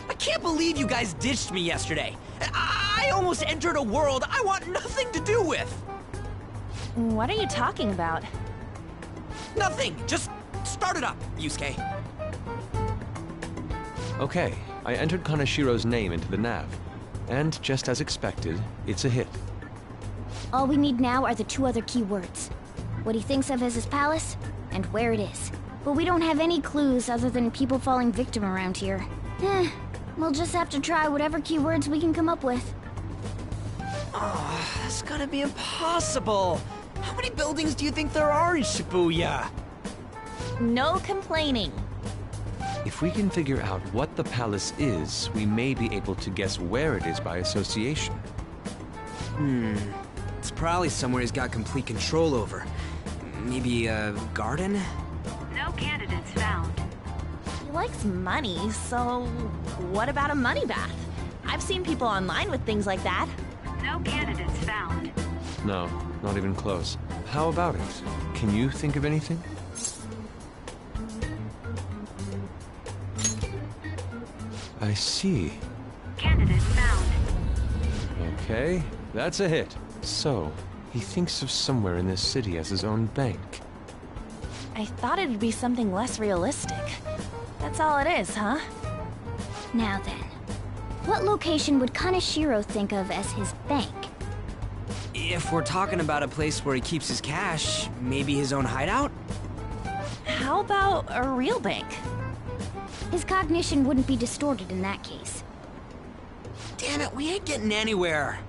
I can't believe you guys ditched me yesterday. I almost entered a world I want nothing to do with. What are you talking about? Nothing. Just start it up, Yusuke. Okay, I entered Kanashiro's name into the nav. And just as expected, it's a hit. All we need now are the two other keywords. What he thinks of as his palace, and where it is. But we don't have any clues other than people falling victim around here. We'll just have to try whatever keywords we can come up with. Oh, that's gotta be impossible. How many buildings do you think there are in Shibuya? No complaining. If we can figure out what the palace is, we may be able to guess where it is by association. It's probably somewhere he's got complete control over. Maybe a garden? No candidates found. He likes money, so what about a money bath? I've seen people online with things like that. No candidates found. No, not even close. How about it? Can you think of anything? I see. Candidates found. Okay, that's a hit. So, he thinks of somewhere in this city as his own bank. I thought it'd be something less realistic. That's all it is, huh? Now then, what location would Kaneshiro think of as his bank? If we're talking about a place where he keeps his cash, maybe his own hideout? How about a real bank? His cognition wouldn't be distorted in that case. Damn it, we ain't getting anywhere.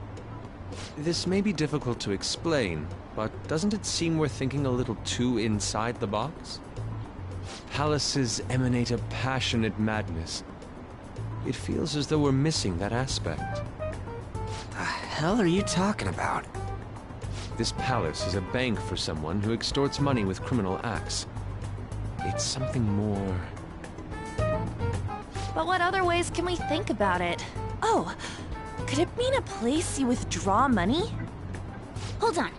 This may be difficult to explain, but doesn't it seem we're thinking a little too inside the box? Palaces emanate a passionate madness. It feels as though we're missing that aspect. The hell are you talking about? This palace is a bank for someone who extorts money with criminal acts. It's something more... But what other ways can we think about it? Oh, could it mean a place you withdraw money? Hold on.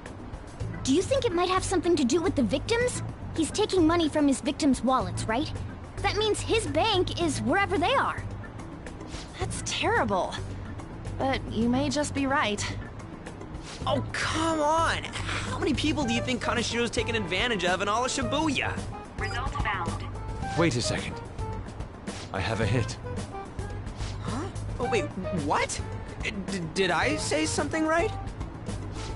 Do you think it might have something to do with the victims? He's taking money from his victims' wallets, right? That means his bank is wherever they are. That's terrible. But you may just be right. Oh, come on! How many people do you think Kaneshiro's taken advantage of in all of Shibuya? Results found. Wait a second. I have a hit. Huh? Oh, wait, what? Did I say something right?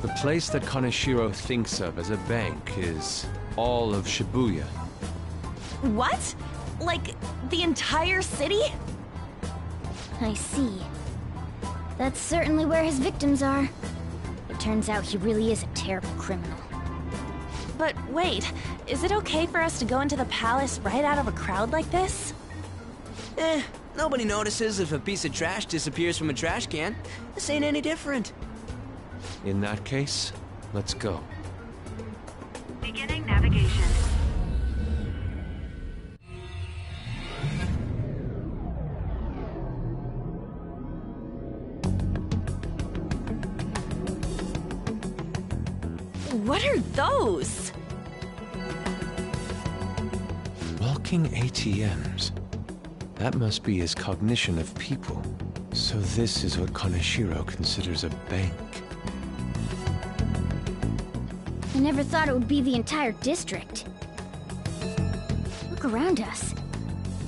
The place that Kaneshiro thinks of as a bank is all of Shibuya. What? Like, the entire city? I see. That's certainly where his victims are. It turns out he really is a terrible criminal. But wait, is it okay for us to go into the palace right out of a crowd like this? Nobody notices if a piece of trash disappears from a trash can. This ain't any different. In that case, let's go. Beginning navigation. What are those? Walking ATMs. That must be his cognition of people. So this is what Kaneshiro considers a bank. I never thought it would be the entire district. Look around us.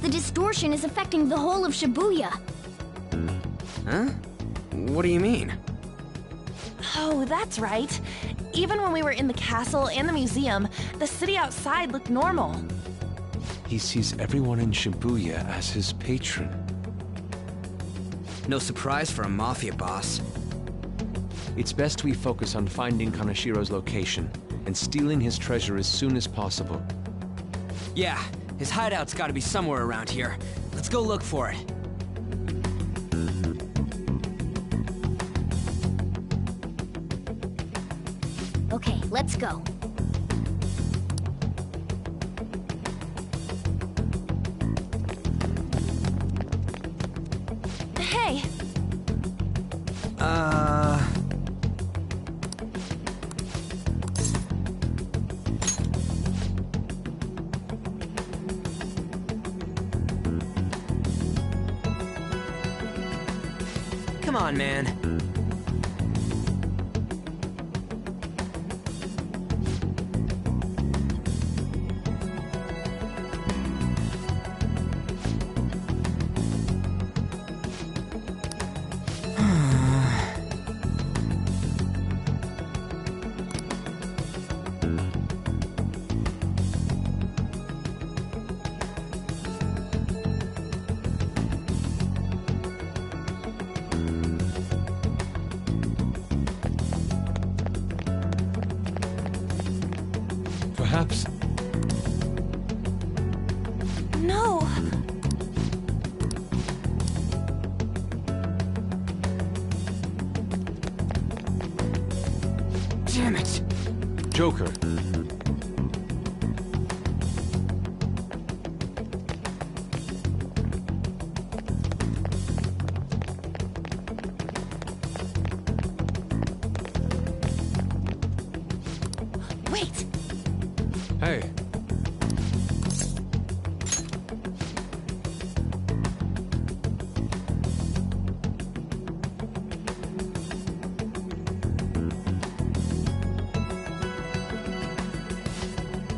The distortion is affecting the whole of Shibuya. Huh? What do you mean? Oh, that's right. Even when we were in the castle and the museum, the city outside looked normal. He sees everyone in Shibuya as his patron. No surprise for a mafia boss. It's best we focus on finding Kaneshiro's location and stealing his treasure as soon as possible. Yeah, his hideout's gotta be somewhere around here. Let's go look for it. Let's go. Hey, Come on, man. Perhaps. no. Damn it! Joker. Wait, Hey.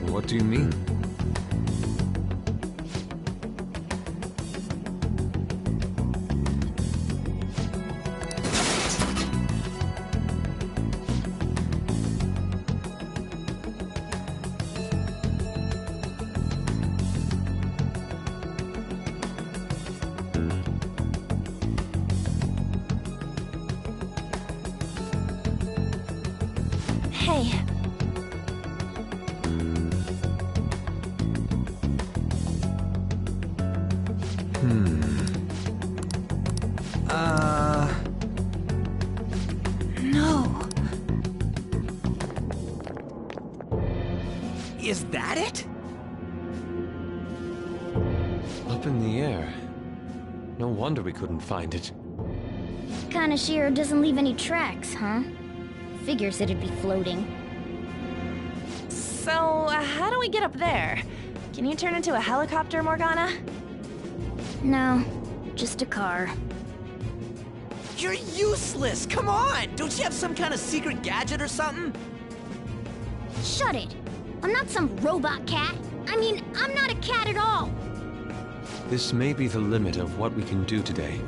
What do you mean? hey. No. Is that it? Up in the air. No wonder we couldn't find it. Kanashiro doesn't leave any tracks, huh? Figures it'd be floating. So, how do we get up there? Can you turn into a helicopter, Morgana? No, just a car. You're useless! Come on! Don't you have some kind of secret gadget or something? Shut it! I'm not some robot cat. I mean, I'm not a cat at all. This may be the limit of what we can do today.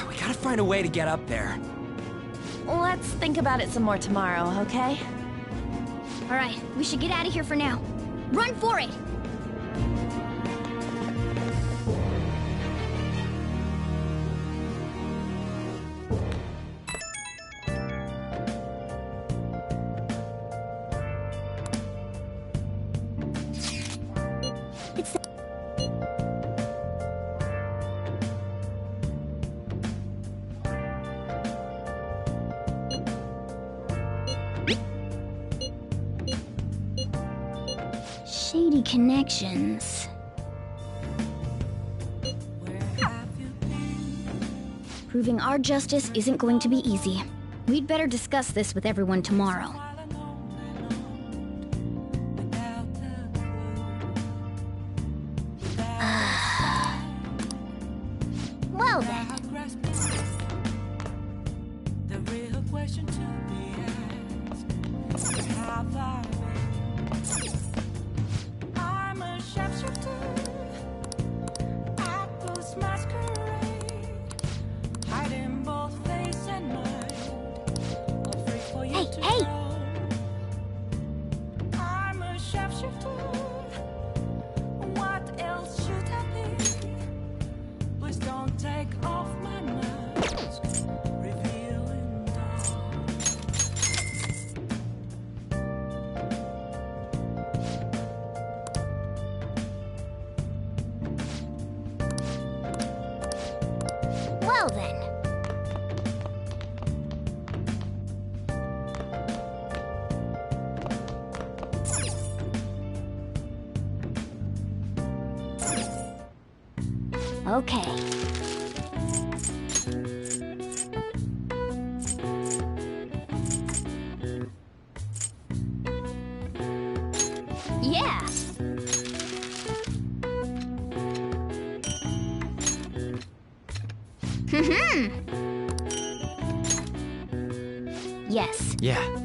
We gotta find a way to get up there. Let's think about it some more tomorrow, okay? All right, we should get out of here for now. Run for it! It's shady connections. Proving our justice isn't going to be easy. We'd better discuss this with everyone tomorrow. Well then. The real question to be asked is have I been? I'm a sharpshooter, actor's masquerade, hiding both face and mind, all free for you to Hey! know. I'm a sharpshooter, what else should I be? Please don't take off my mask, revealing dawn. Well then. Okay. Yeah! Yes. Yeah.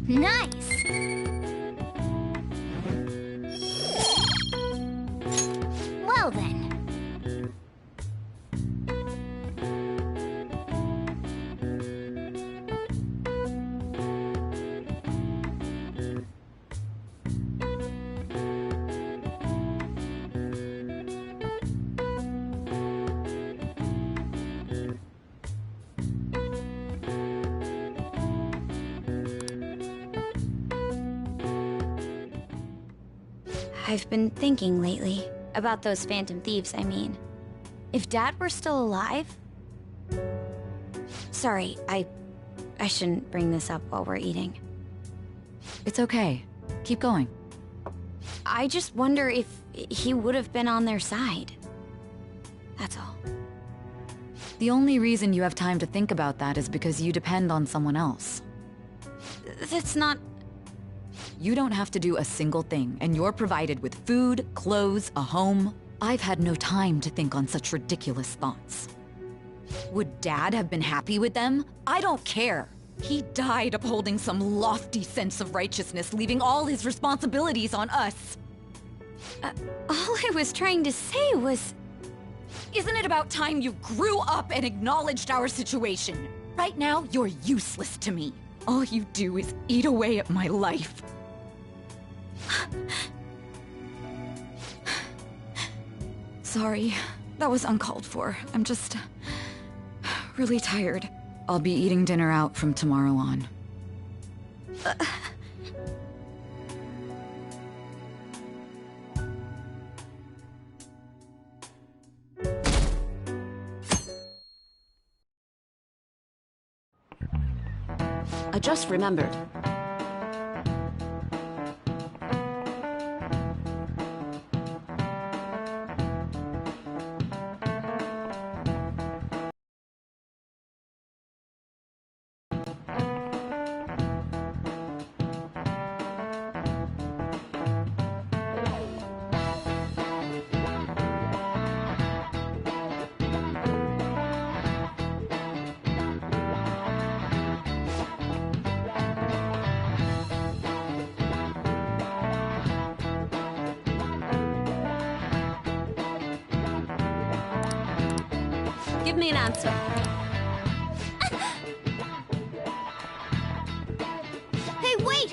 Nice! Well then. I've been thinking lately about those phantom thieves, I mean. If Dad were still alive... Sorry, I shouldn't bring this up while we're eating. It's okay. Keep going. I just wonder if he would have been on their side. That's all. The only reason you have time to think about that is because you depend on someone else. That's not... You don't have to do a single thing, and you're provided with food, clothes, a home. I've had no time to think on such ridiculous thoughts. Would Dad have been happy with them? I don't care. He died upholding some lofty sense of righteousness, leaving all his responsibilities on us. All I was trying to say was... Isn't it about time you grew up and acknowledged our situation? Right now, you're useless to me. All you do is eat away at my life. Sorry, that was uncalled for. I'm just... really tired. I'll be eating dinner out from tomorrow on. I just remembered. Give me an answer. Hey, wait!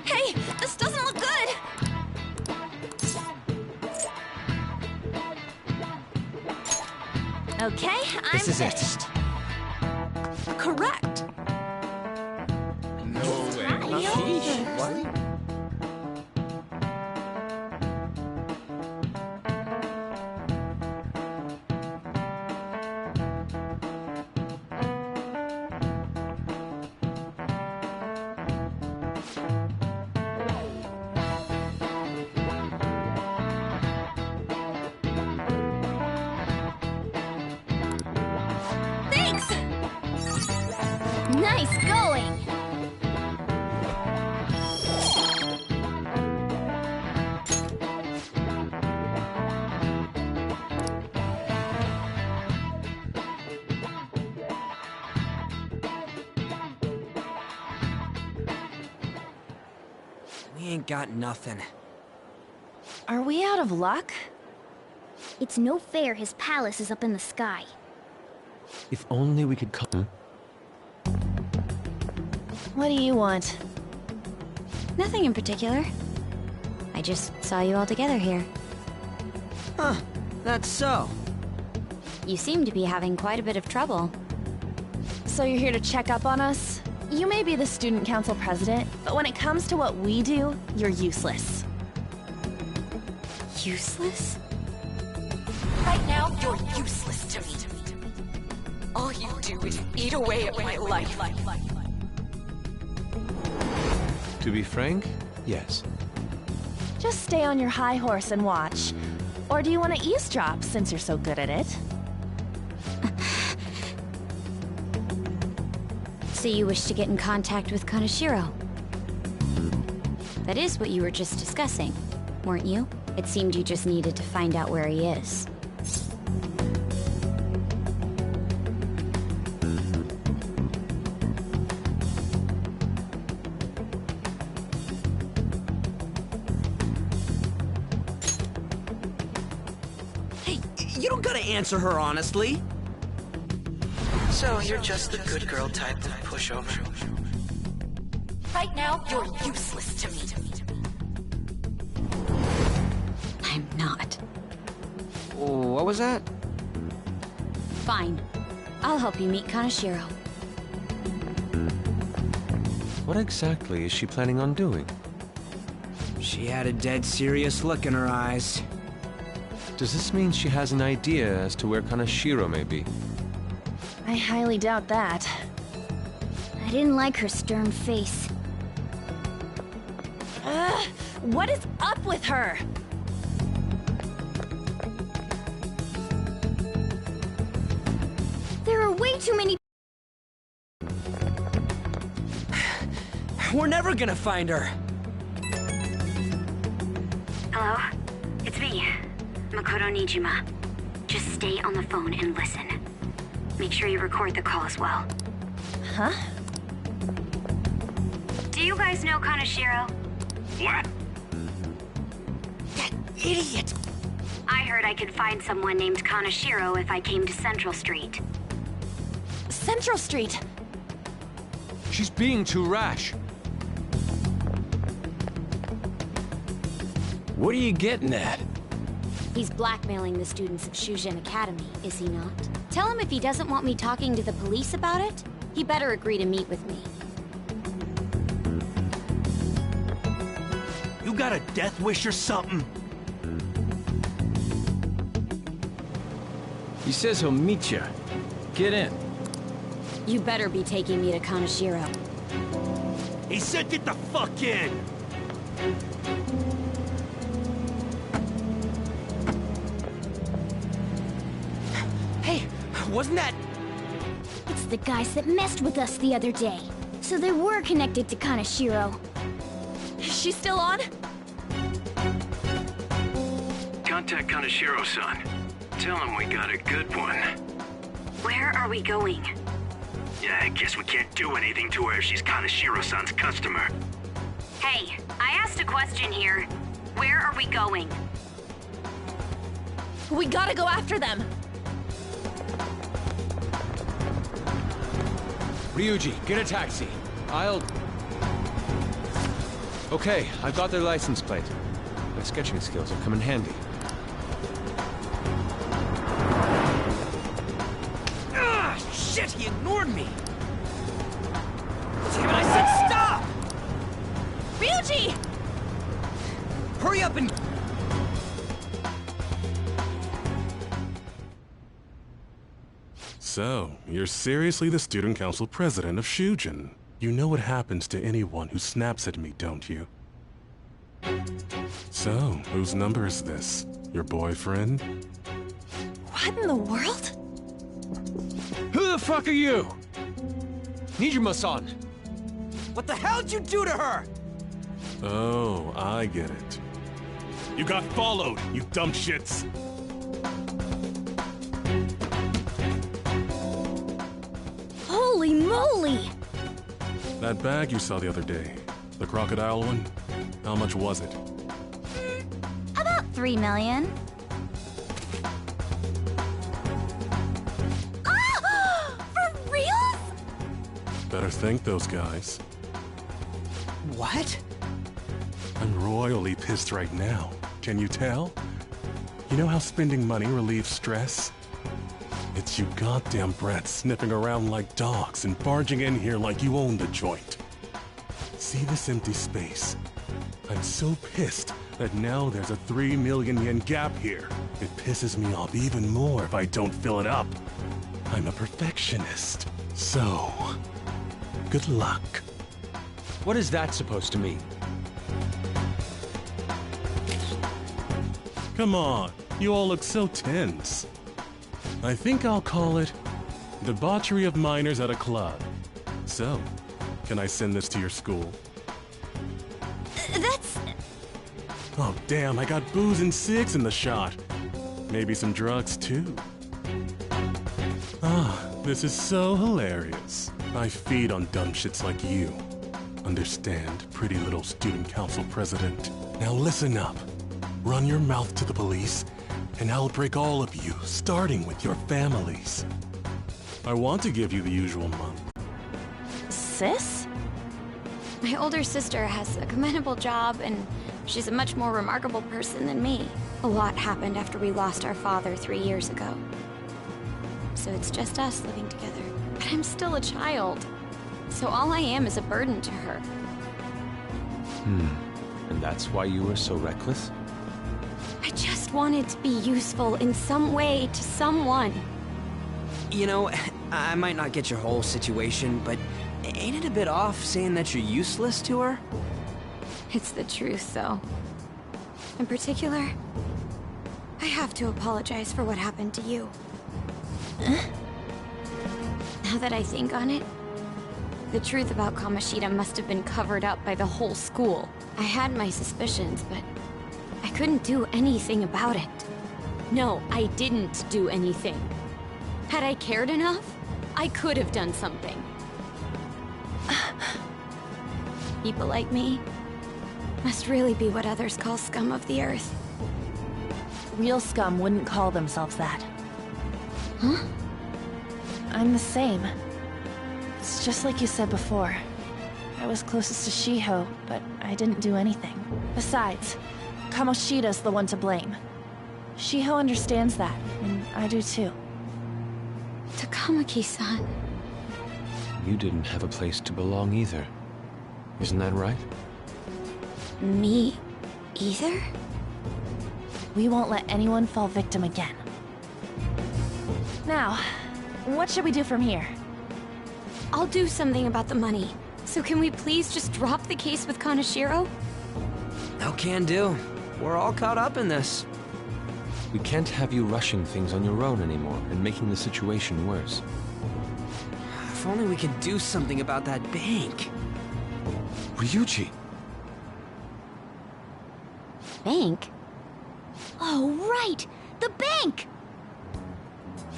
Hey, this doesn't look good! Okay, I'm This is finished. it. Correct. No way. What? Thanks! Nice going! We ain't got nothing. Are we out of luck? It's no fair his palace is up in the sky. If only we could come. What do you want? Nothing in particular. I just saw you all together here. Huh, that's so. You seem to be having quite a bit of trouble. So you're here to check up on us? You may be the student council president, but when it comes to what we do, you're useless. Useless? Right now, you're useless to me. All you do is eat away at my life. To be frank, yes. Just stay on your high horse and watch. Or do you want to eavesdrop since you're so good at it? So you wish to get in contact with Kaneshiro? That is what you were just discussing, weren't you? It seemed you just needed to find out where he is. Hey, you don't gotta answer her honestly. So you're just the good girl type of pushover. Right now, you're useless to me. I'm not. What was that? Fine. I'll help you meet Kaneshiro. What exactly is she planning on doing? She had a dead serious look in her eyes. Does this mean she has an idea as to where Kaneshiro may be? I highly doubt that. I didn't like her stern face. Ugh, what is up with her? There are way too many. We're never gonna find her. Hello? It's me, Makoto Nijima. Just stay on the phone and listen. Make sure you record the call as well. Huh? Do you guys know Kaneshiro? What? That idiot! I heard I could find someone named Kaneshiro if I came to Central Street. Central Street! She's being too rash. What are you getting at? He's blackmailing the students of Shujin Academy, is he not? Tell him if he doesn't want me talking to the police about it, he better agree to meet with me. You got a death wish or something? He says he'll meet you. Get in. You better be taking me to Kaneshiro. He said get the fuck in! Hey, wasn't that... It's the guys that messed with us the other day. So they were connected to Kaneshiro. Is she still on? Contact Kaneshiro-san. Tell him we got a good one. Where are we going? Yeah, I guess we can't do anything to her if she's Kaneshiro-san's customer. Hey, I asked a question here. Where are we going? We gotta go after them! Ryuji, get a taxi. I'll... Okay, I've got their license plate. My sketching skills will come in handy. Ah, shit, he ignored me! Damn it, I said stop! Ryuji! Hurry up and... So, you're seriously the student council president of Shujin. You know what happens to anyone who snaps at me, don't you? So, whose number is this? Your boyfriend? What in the world? Who the fuck are you? Nijima-san! What the hell did you do to her? Oh, I get it. You got followed, you dumb shits! Holy moly! That bag you saw the other day, the crocodile one, how much was it? About 3 million. Ah! For real? Better thank those guys. What? I'm royally pissed right now. Can you tell? You know how spending money relieves stress? It's you goddamn brats sniffing around like dogs and barging in here like you own the joint. See this empty space? I'm so pissed, that now there's a 3 million yen gap here. It pisses me off even more if I don't fill it up. I'm a perfectionist. So, good luck. What is that supposed to mean? Come on, you all look so tense. I think I'll call it debauchery of minors at a club. So, can I send this to your school? That's... Oh damn, I got booze and cigs in the shot. Maybe some drugs too. Ah, this is so hilarious. I feed on dumb shits like you. Understand, pretty little student council president. Now listen up. Run your mouth to the police, and I'll break all of you, starting with your families. I want to give you the usual month. Sis? My older sister has a commendable job, and she's a much more remarkable person than me. A lot happened after we lost our father 3 years ago. So it's just us living together. But I'm still a child. So all I am is a burden to her. And that's why you were so reckless? I just wanted to be useful in some way to someone. You know, I might not get your whole situation, but ain't it a bit off saying that you're useless to her? It's the truth, though. In particular, I have to apologize for what happened to you. Now that I think on it, the truth about Kamoshida must have been covered up by the whole school. I had my suspicions, but I couldn't do anything about it. No, I didn't do anything. Had I cared enough, I could have done something. People like me must really be what others call scum of the earth. Real scum wouldn't call themselves that. Huh? I'm the same. It's just like you said before. I was closest to Shiho, but I didn't do anything. Besides, Kamoshida's the one to blame. Shiho understands that, and I do too. Takamaki-san. You didn't have a place to belong either. Isn't that right? Me either? We won't let anyone fall victim again. Now, what should we do from here? I'll do something about the money. So can we please just drop the case with Kaneshiro? No can do. We're all caught up in this. We can't have you rushing things on your own anymore and making the situation worse. If only we could do something about that bank. Ryuji! Bank? Oh, right! The bank!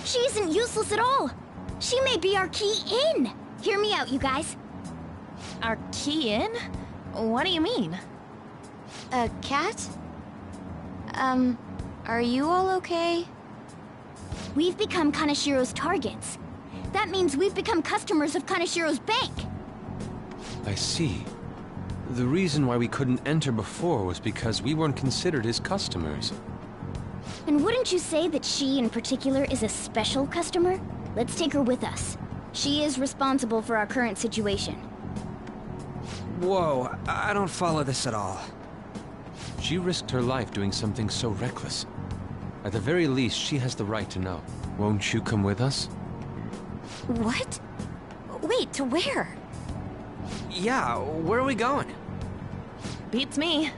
She isn't useless at all! She may be our key in! Hear me out, you guys. Our key in? What do you mean? A cat? Are you all okay? We've become Kaneshiro's targets. That means we've become customers of Kaneshiro's bank. I see. The reason why we couldn't enter before was because we weren't considered his customers. And wouldn't you say that she in particular is a special customer? Let's take her with us. She is responsible for our current situation. Whoa, I don't follow this at all. She risked her life doing something so reckless. At the very least, she has the right to know. Won't you come with us? What? Wait, to where? Yeah, where are we going? Beats me.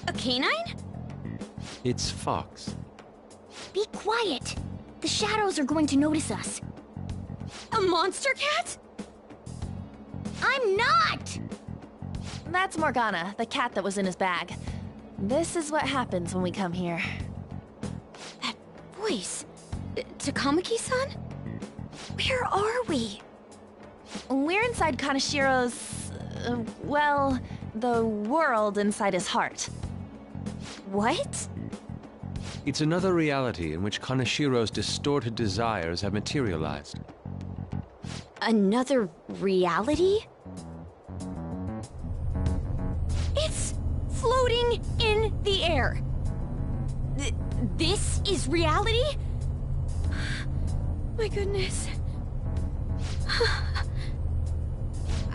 A canine? It's Fox. Be quiet. The shadows are going to notice us. A monster cat? I'm not! That's Morgana, the cat that was in his bag. This is what happens when we come here. That voice. Takamaki-san? Where are we? We're inside Kaneshiro's... well, the world inside his heart. What? It's another reality in which Kaneshiro's distorted desires have materialized. Another reality? It's floating in the air. This is reality? My goodness.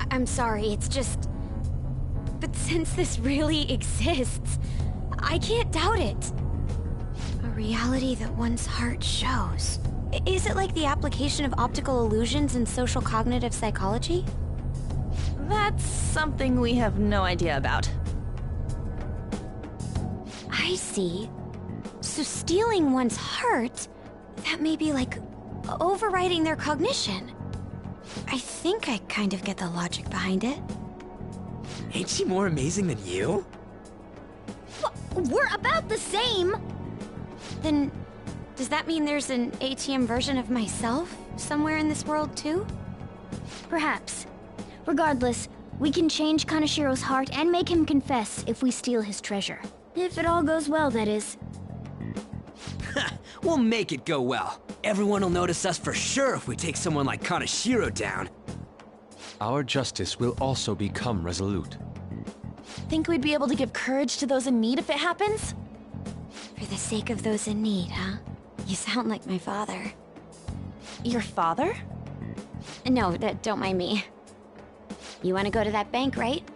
I'm sorry, it's just... But since this really exists, I can't doubt it. A reality that one's heart shows. Is it like the application of optical illusions in social cognitive psychology? That's something we have no idea about. I see. So stealing one's heart, that may be like overriding their cognition. I think I kind of get the logic behind it. Ain't she more amazing than you? We're about the same! Then, does that mean there's an ATM version of myself somewhere in this world too? Perhaps. Regardless, we can change Kanashiro's heart and make him confess if we steal his treasure. If it all goes well, that is. We'll make it go well. Everyone will notice us for sure if we take someone like Kanashiro down. Our justice will also become resolute. Think we'd be able to give courage to those in need if it happens? For the sake of those in need, huh? You sound like my father. Your father? No, don't mind me. You want to go to that bank, right?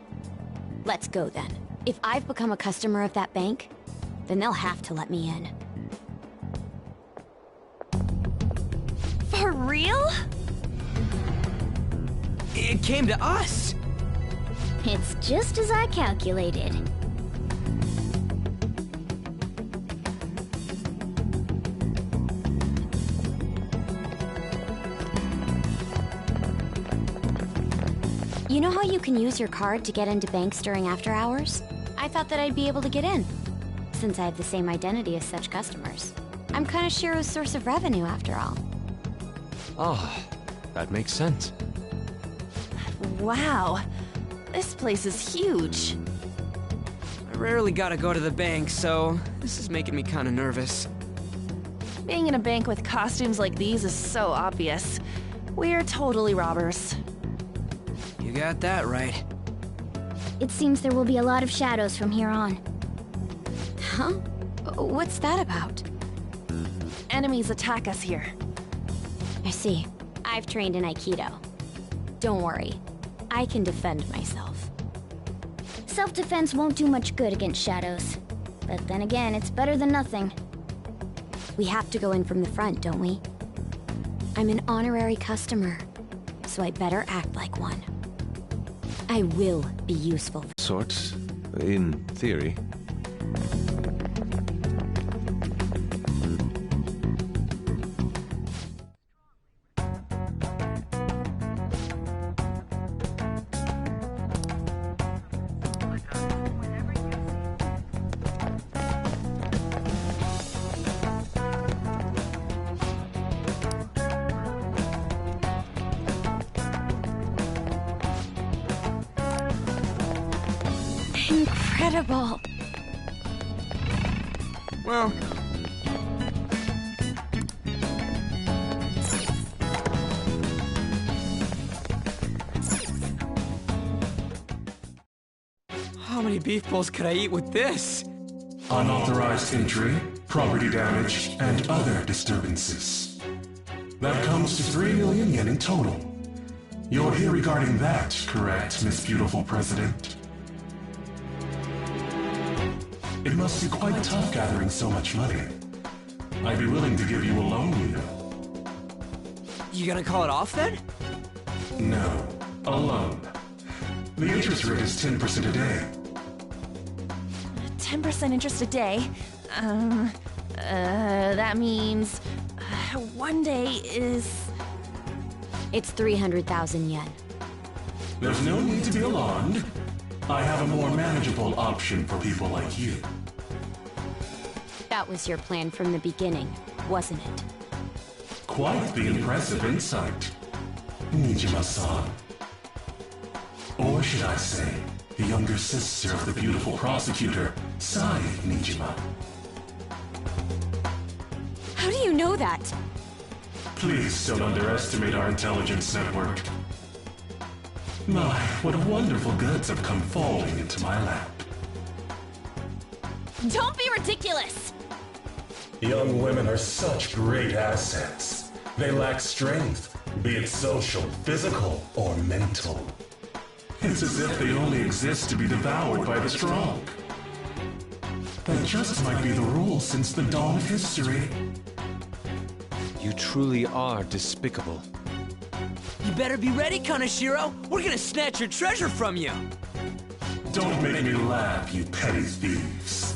Let's go then. If I've become a customer of that bank, then they'll have to let me in. For real? It came to us! It's just as I calculated. You know how you can use your card to get into banks during after hours? I thought that I'd be able to get in, since I have the same identity as such customers. I'm Kanashiro's source of revenue, after all. Ah, that makes sense. Wow. This place is huge. I rarely gotta go to the bank, so this is making me kinda nervous. Being in a bank with costumes like these is so obvious. We're totally robbers. You got that right. It seems there will be a lot of shadows from here on. Huh? What's that about? Enemies attack us here. I see. I've trained in Aikido. Don't worry. I can defend myself. Self-defense won't do much good against shadows. But then again, it's better than nothing. We have to go in from the front, don't we? I'm an honorary customer, so I better act like one. I will be useful. Sorts, in theory. Incredible. Well... How many beef bowls could I eat with this? Unauthorized entry, property damage, and other disturbances. That comes to 3 million yen in total. You're here regarding that, correct, Miss Beautiful President? It must be quite tough gathering so much money. I'd be willing to give you a loan, you know. You gonna call it off then? No, a loan. The interest rate is 10% a day. 10% interest a day? That means... one day is... It's 300,000 yen. There's no need to be alarmed. I have a more manageable option for people like you. That was your plan from the beginning, wasn't it? Quite the impressive insight, Nijima-san. Or should I say, the younger sister of the beautiful prosecutor, Sai Nijima. How do you know that? Please don't underestimate our intelligence network. My, what wonderful goods have come falling into my lap. Don't be ridiculous! Young women are such great assets. They lack strength, be it social, physical, or mental. It's as if they only exist to be devoured by the strong. That just might be the rule since the dawn of history. You truly are despicable. You better be ready, Kaneshiro! We're gonna snatch your treasure from you! Don't make me laugh, you petty thieves.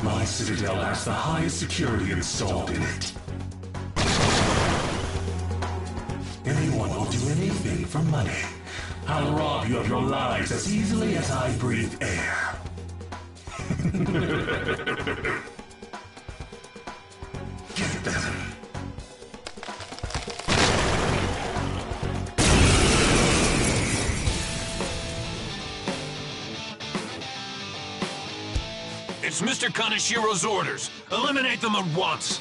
My citadel has the highest security installed in it. Anyone will do anything for money. I'll rob you of your lives as easily as I breathe air. Get them. It's Mr. Kaneshiro's orders. Eliminate them at once.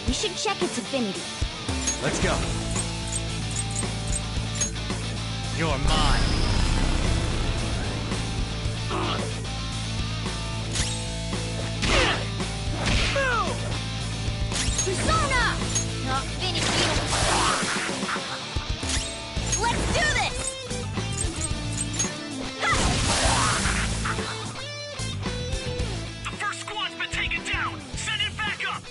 We should check its affinity. Let's go. You're mine. Persona! Not finished, let's do this! The first squad's been taken down! Send it back up!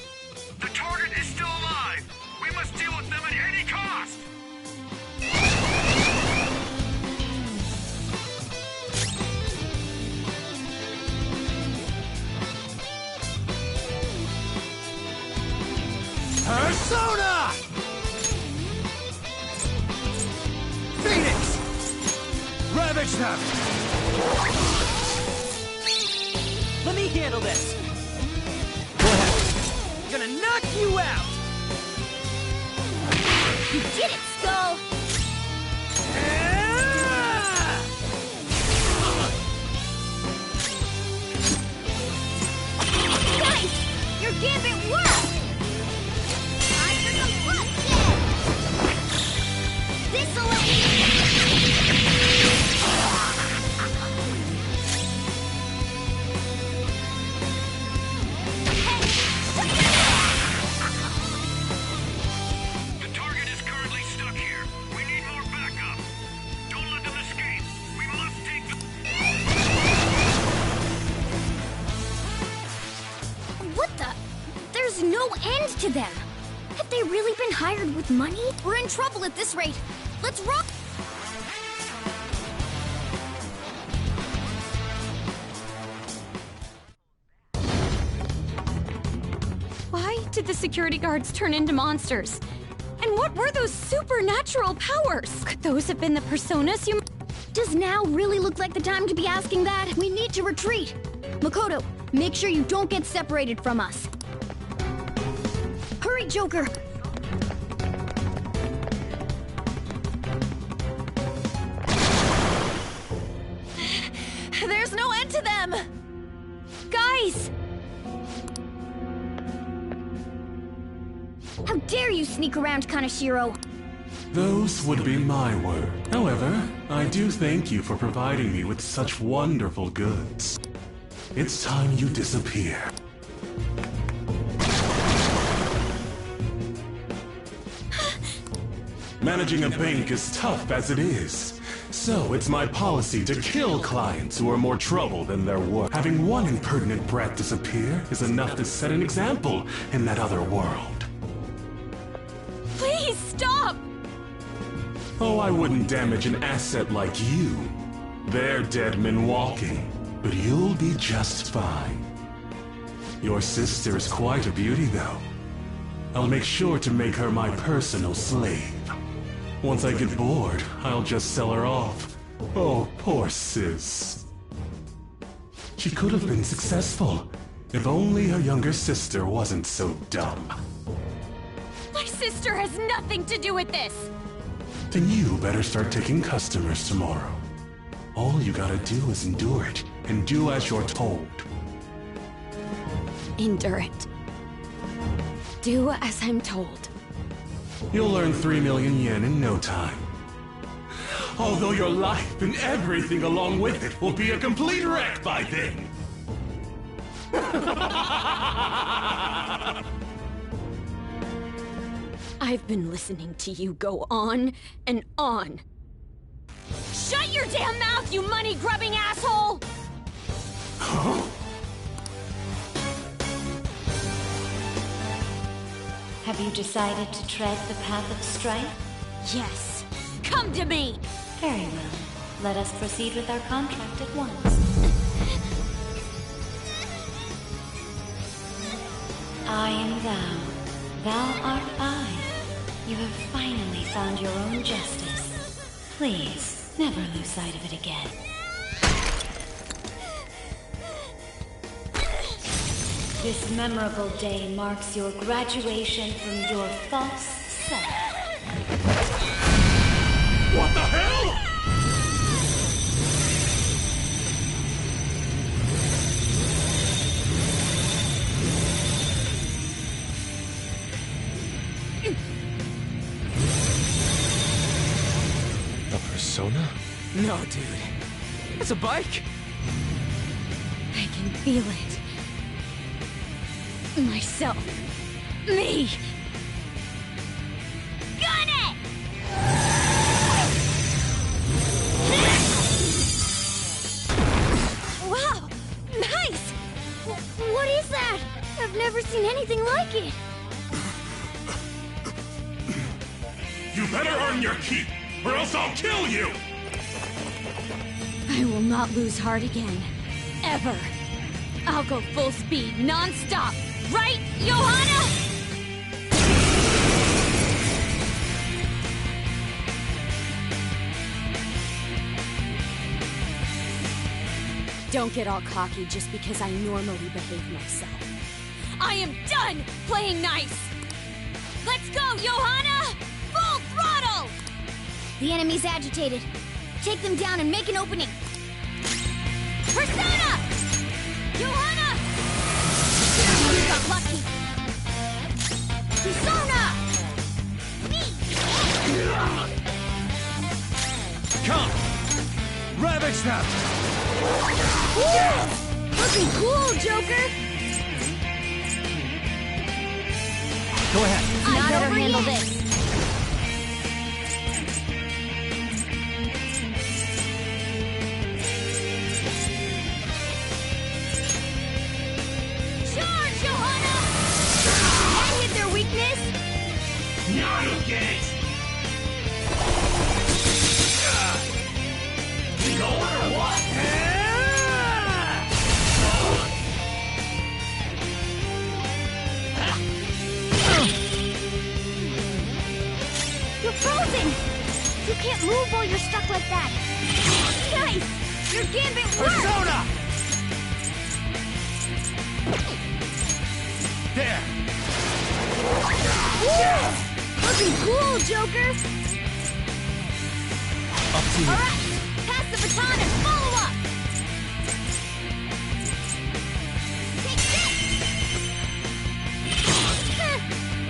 The target is still alive! We must deal with them at any cost! Persona! Phoenix! Ravage them! Let me handle this! Go ahead. I'm gonna knock you out! You did it, Skull! Guys! Your gambit worked! Time for some bloodshed! This'll The target is currently stuck here. We need more backup. Don't let them escape. We must take them. What the? There's no end to them! Have they really been hired with money? We're in trouble at this rate! Let's rock! Why did the security guards turn into monsters? And what were those supernatural powers? Could those have been the personas you... Does now really look like the time to be asking that? We need to retreat! Makoto, make sure you don't get separated from us. Hurry, Joker! There's no end to them! Guys! How dare you sneak around Kaneshiro? Those would be my word. However, I do thank you for providing me with such wonderful goods. It's time you disappear. Managing a bank is tough as it is. So it's my policy to kill clients who are more trouble than they're worth. Having one impertinent brat disappear is enough to set an example in that other world. Please stop! Oh, I wouldn't damage an asset like you. They're dead men walking, but you'll be just fine. Your sister is quite a beauty, though. I'll make sure to make her my personal slave. Once I get bored, I'll just sell her off. Oh, poor sis. She could have been successful, if only her younger sister wasn't so dumb. My sister has nothing to do with this! Then you better start taking customers tomorrow. All you gotta do is endure it, and do as you're told. Endure it. Do as I'm told. You'll earn 3 million yen in no time. Although your life and everything along with it will be a complete wreck by then. I've been listening to you go on and on. Shut your damn mouth, you money-grubbing asshole! Have you decided to tread the path of strife? Yes. Come to me! Very well. Let us proceed with our contract at once. I am thou. Thou art I. You have finally found your own justice. Please, never lose sight of it again. This memorable day marks your graduation from your false self. What the hell? A persona? No, dude. It's a bike. I can feel it. Myself. Me! Gun it! Wow! Nice! What is that? I've never seen anything like it. You better earn your keep, or else I'll kill you! I will not lose heart again. Ever. I'll go full speed, non-stop. Right, Johanna? Don't get all cocky just because I normally behave myself. I am done playing nice! Let's go, Johanna! Full throttle! The enemy's agitated. Take them down and make an opening. Persona! Johanna! You got lucky. Persona! Come! Ravage them! Looking cool, Joker! Go ahead. I better handle this. Charge, Johanna! That hit their weakness. Now you'll get it! You going or what? You're frozen. You can't move while you're stuck like that. Nice. Your gambit worked. Persona! There! Looking cool, Joker. Up to you. All right. Pass the baton and follow up. Take this.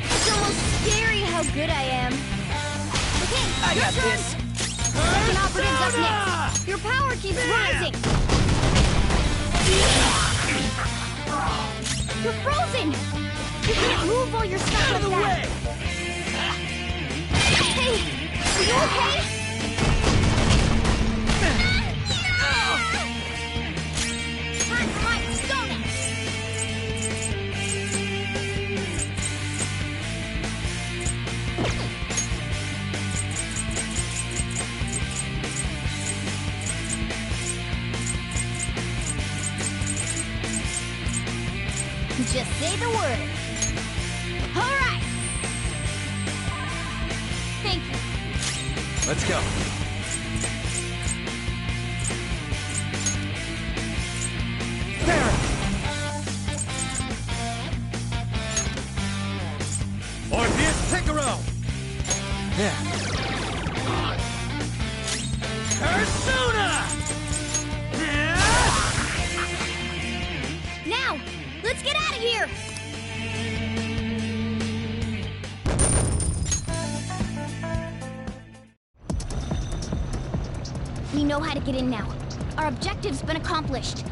It's almost scary how good I am. Okay, I your got turn. this. Second operative's up next. Your power keeps rising. You're frozen. You can't move while you're stuck like that. Hey, are you okay? Time for my persona. Just say the word. All right. Thank you. Let's go. Orpheus Picaro! There. Persona! Now, let's get out of here. We know how to get in now. Our objective's been accomplished.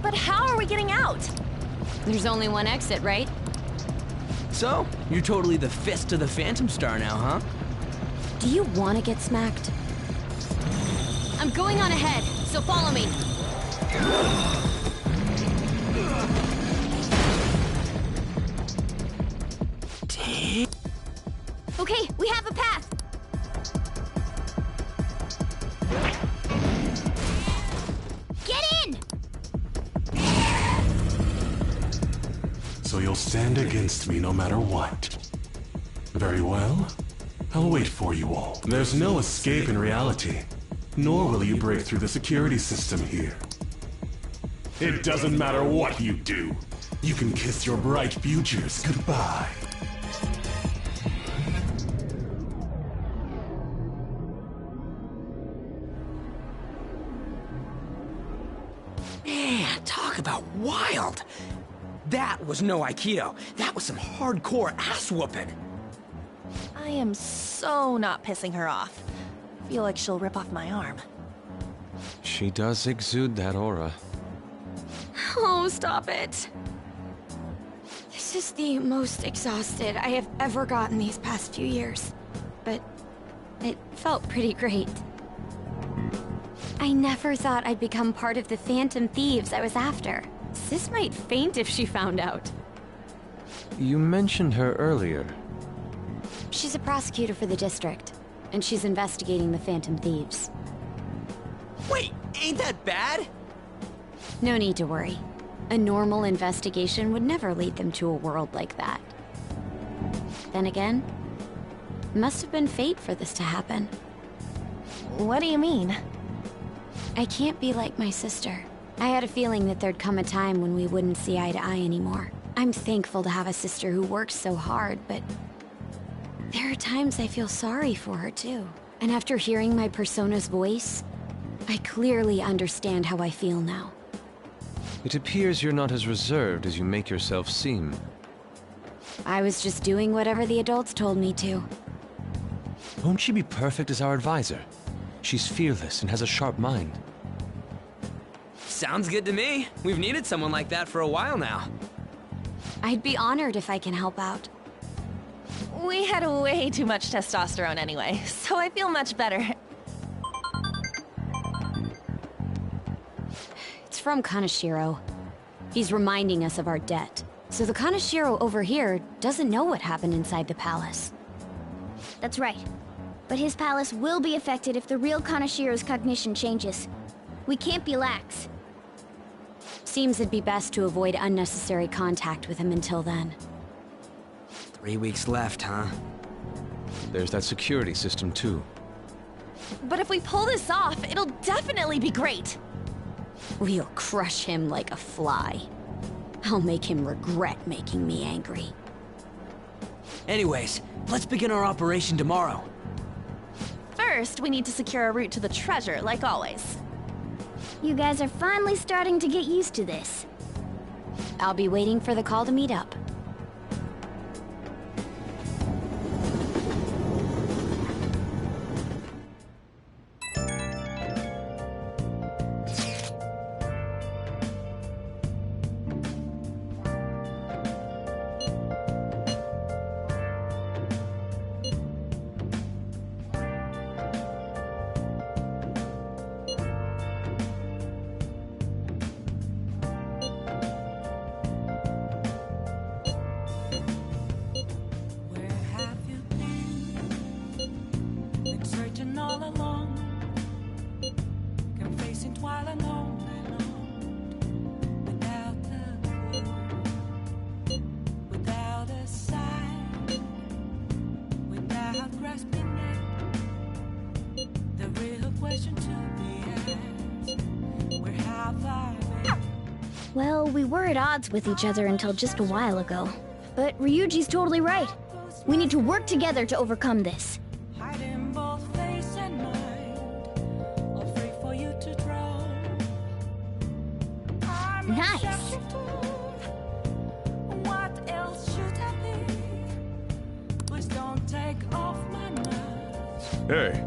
But how are we getting out? There's only one exit, right? So, you're totally the fist of the Phantom Star now, huh? Do you want to get smacked? I'm going on ahead, so follow me. Damn. Okay, we have a path. Get in! So you'll stand against me no matter what. Very well. I'll wait for you all. There's no escape in reality, nor will you break through the security system here. It doesn't matter what you do. You can kiss your bright futures goodbye. Man, talk about wild. That was no Aikido. That was some hardcore ass whooping. I am so not pissing her off. Feel like she'll rip off my arm. She does exude that aura. Oh, stop it. This is the most exhausted I have ever gotten these past few years. But it felt pretty great. I never thought I'd become part of the Phantom Thieves I was after. Sis might faint if she found out. You mentioned her earlier. She's a prosecutor for the district, and she's investigating the Phantom Thieves. Wait, ain't that bad? No need to worry. A normal investigation would never lead them to a world like that. Then again, it must have been fate for this to happen. What do you mean? I can't be like my sister. I had a feeling that there'd come a time when we wouldn't see eye to eye anymore. I'm thankful to have a sister who works so hard, but there are times I feel sorry for her too. And after hearing my persona's voice, I clearly understand how I feel now. It appears you're not as reserved as you make yourself seem. I was just doing whatever the adults told me to. Won't she be perfect as our advisor? She's fearless and has a sharp mind. Sounds good to me. We've needed someone like that for a while now. I'd be honored if I can help out. We had way too much testosterone anyway, so I feel much better. It's from Kaneshiro. He's reminding us of our debt. So the Kaneshiro over here doesn't know what happened inside the palace. That's right. But his palace will be affected if the real Kaneshiro's cognition changes. We can't be lax. Seems it'd be best to avoid unnecessary contact with him until then. 3 weeks left, huh? There's that security system too. But if we pull this off, it'll definitely be great. We'll crush him like a fly. I'll make him regret making me angry. Anyways, let's begin our operation tomorrow. First, we need to secure a route to the treasure, like always. You guys are finally starting to get used to this. I'll be waiting for the call to meet up. Well, we were at odds with each other until just a while ago. But Ryuji's totally right. We need to work together to overcome this. Nice! What else should I be? Please don't take off my mask. Hey.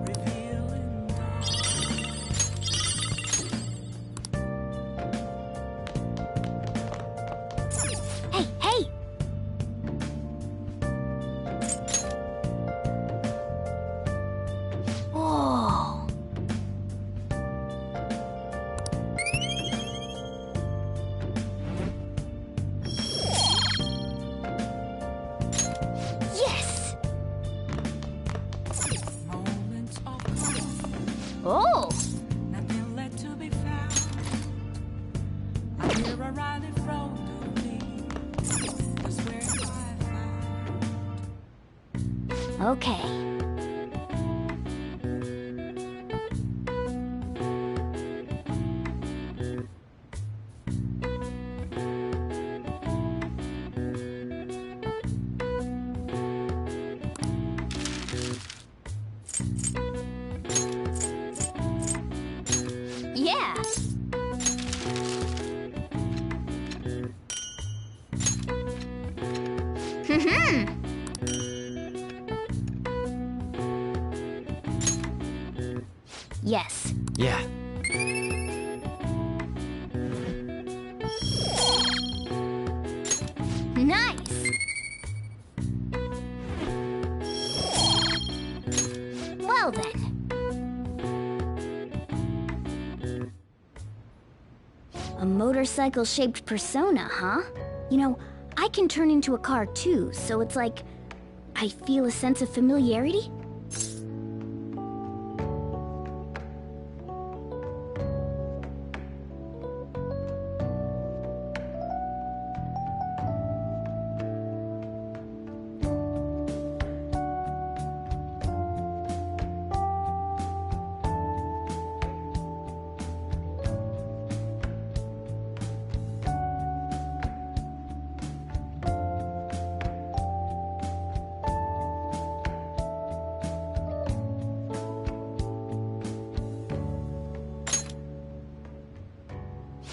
Okay. Yeah. Yes. Yeah. Nice. Well then. A motorcycle-shaped persona, huh? You know, I can turn into a car too, so it's like I feel a sense of familiarity.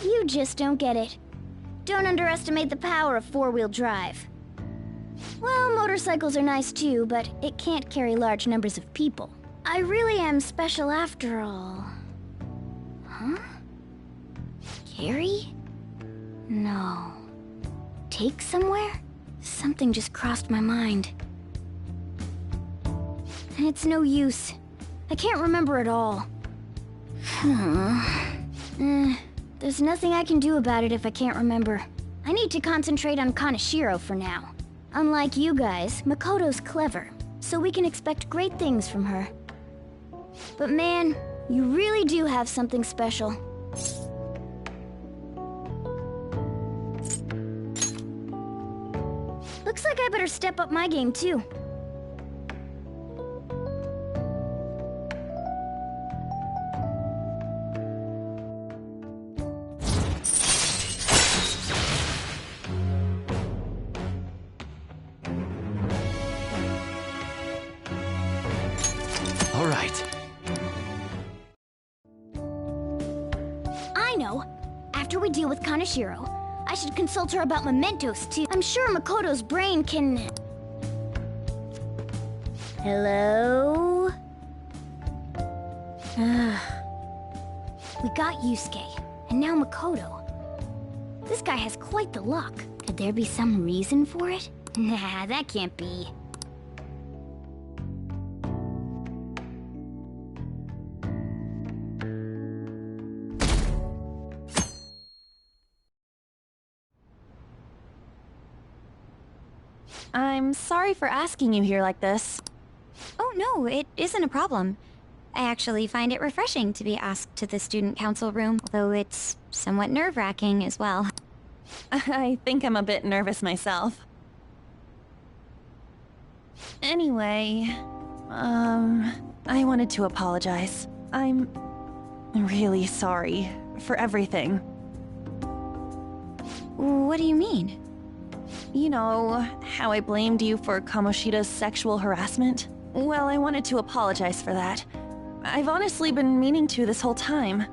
You just don't get it. Don't underestimate the power of four-wheel drive. Well, motorcycles are nice too, but it can't carry large numbers of people. I really am special after all. Huh? Carry? No. Take somewhere? Something just crossed my mind. It's no use. I can't remember it all. There's nothing I can do about it if I can't remember. I need to concentrate on Kaneshiro for now. Unlike you guys, Makoto's clever, so we can expect great things from her. But man, you really do have something special. Looks like I better step up my game too. All right. I know. After we deal with Kaneshiro, I should consult her about mementos too. I'm sure Makoto's brain can... Hello? We got Yusuke, and now Makoto. This guy has quite the luck. Could there be some reason for it? Nah, that can't be. I'm sorry for asking you here like this. Oh no, it isn't a problem. I actually find it refreshing to be asked to the student council room, although it's somewhat nerve-wracking as well. I think I'm a bit nervous myself. Anyway, I wanted to apologize. I'm really sorry for everything. What do you mean? You know, how I blamed you for Kamoshida's sexual harassment? Well, I wanted to apologize for that. I've honestly been meaning to this whole time.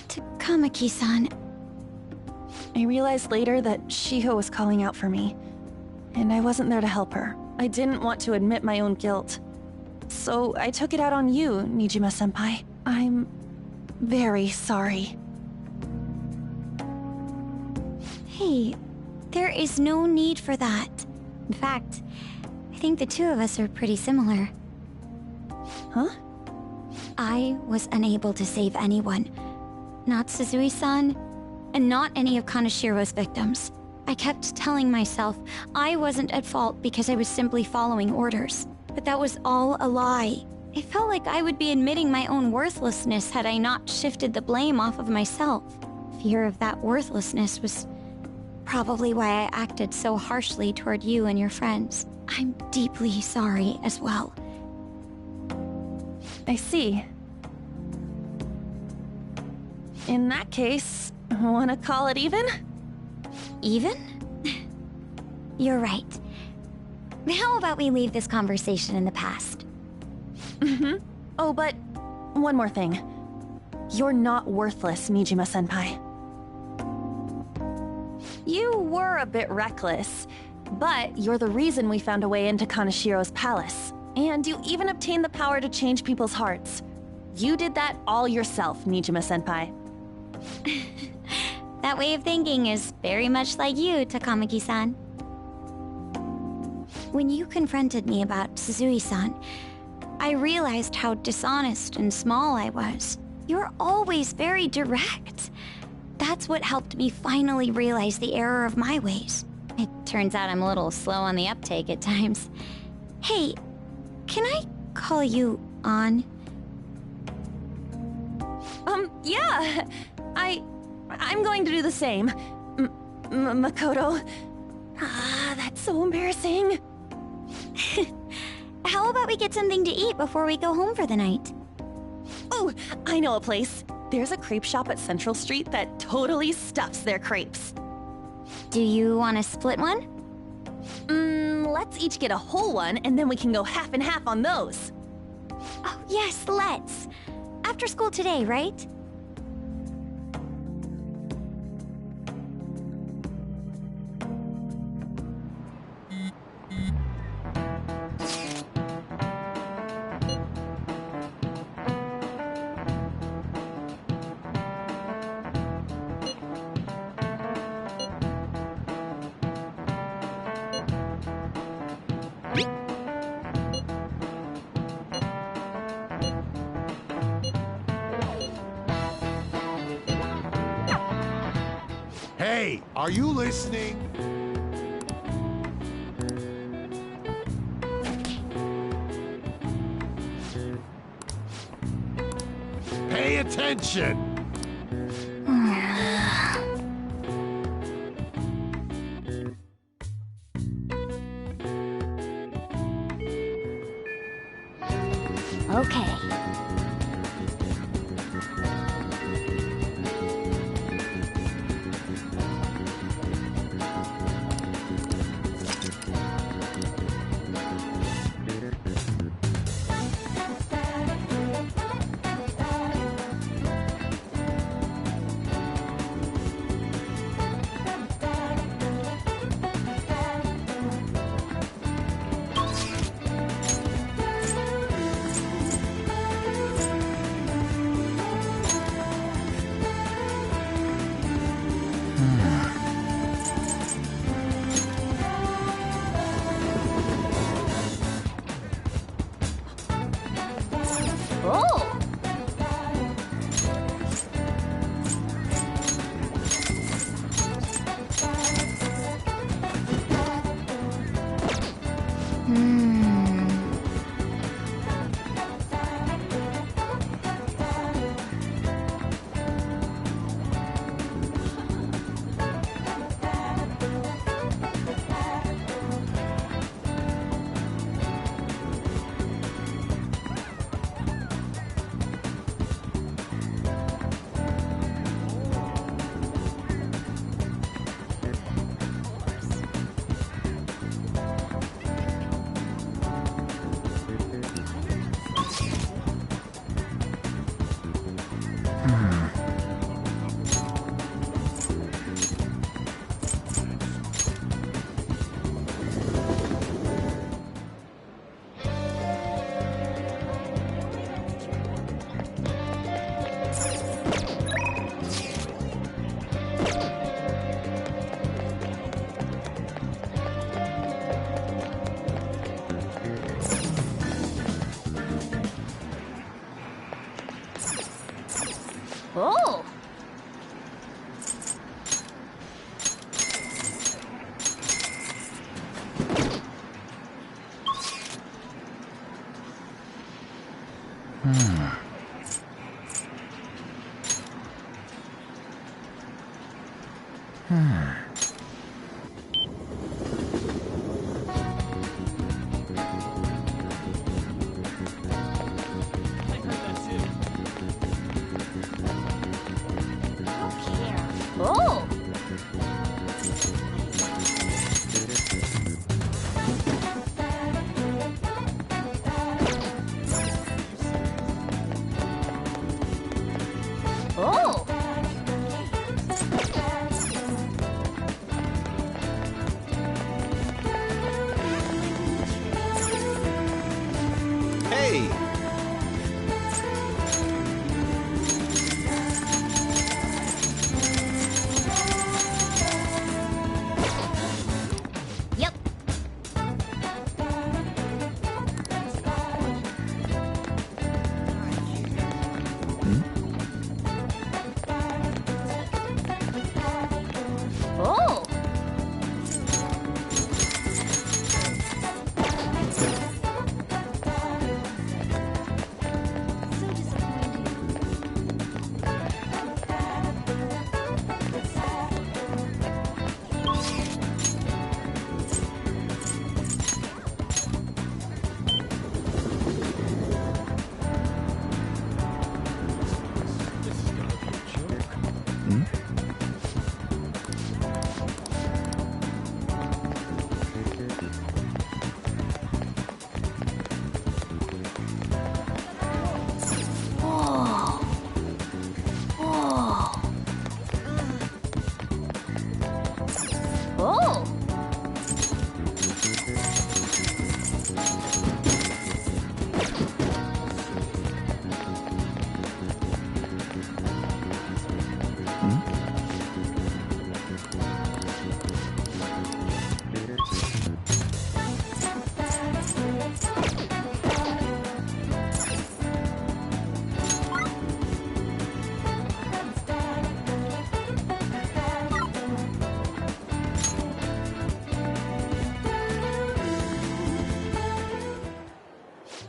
Takamaki-san. I realized later that Shiho was calling out for me, and I wasn't there to help her. I didn't want to admit my own guilt. So I took it out on you, Nijima-senpai. I'm very sorry. Hey, there is no need for that. In fact, I think the two of us are pretty similar. Huh? I was unable to save anyone. Not Suzui-san, and not any of Kaneshiro's victims. I kept telling myself I wasn't at fault because I was simply following orders. But that was all a lie. I felt like I would be admitting my own worthlessness had I not shifted the blame off of myself. Fear of that worthlessness was Probably why I acted so harshly toward you and your friends. I'm deeply sorry as well. I see. In that case, wanna call it even? Even? You're right. How about we leave this conversation in the past? Mm-hmm. Oh, but one more thing. You're not worthless, Nijima-senpai. You were a bit reckless, but you're the reason we found a way into Kanashiro's palace. And you even obtained the power to change people's hearts. You did that all yourself, Nijima-senpai. That way of thinking is very much like you, Takamaki-san. When you confronted me about Suzui-san, I realized how dishonest and small I was. You're always very direct. That's what helped me finally realize the error of my ways. It turns out I'm a little slow on the uptake at times. Hey, can I call you On? Yeah. I'm going to do the same. Makoto. Ah, that's so embarrassing. How about we get something to eat before we go home for the night? Oh, I know a place. There's a crepe shop at Central Street that totally stuffs their crepes. Do you want to split one? Let's each get a whole one, and then we can go half and half on those. Oh, yes, let's. After school today, right? Hey, are you listening? Pay attention! Okay. Oh! Hey! Yep. Oh! Oh!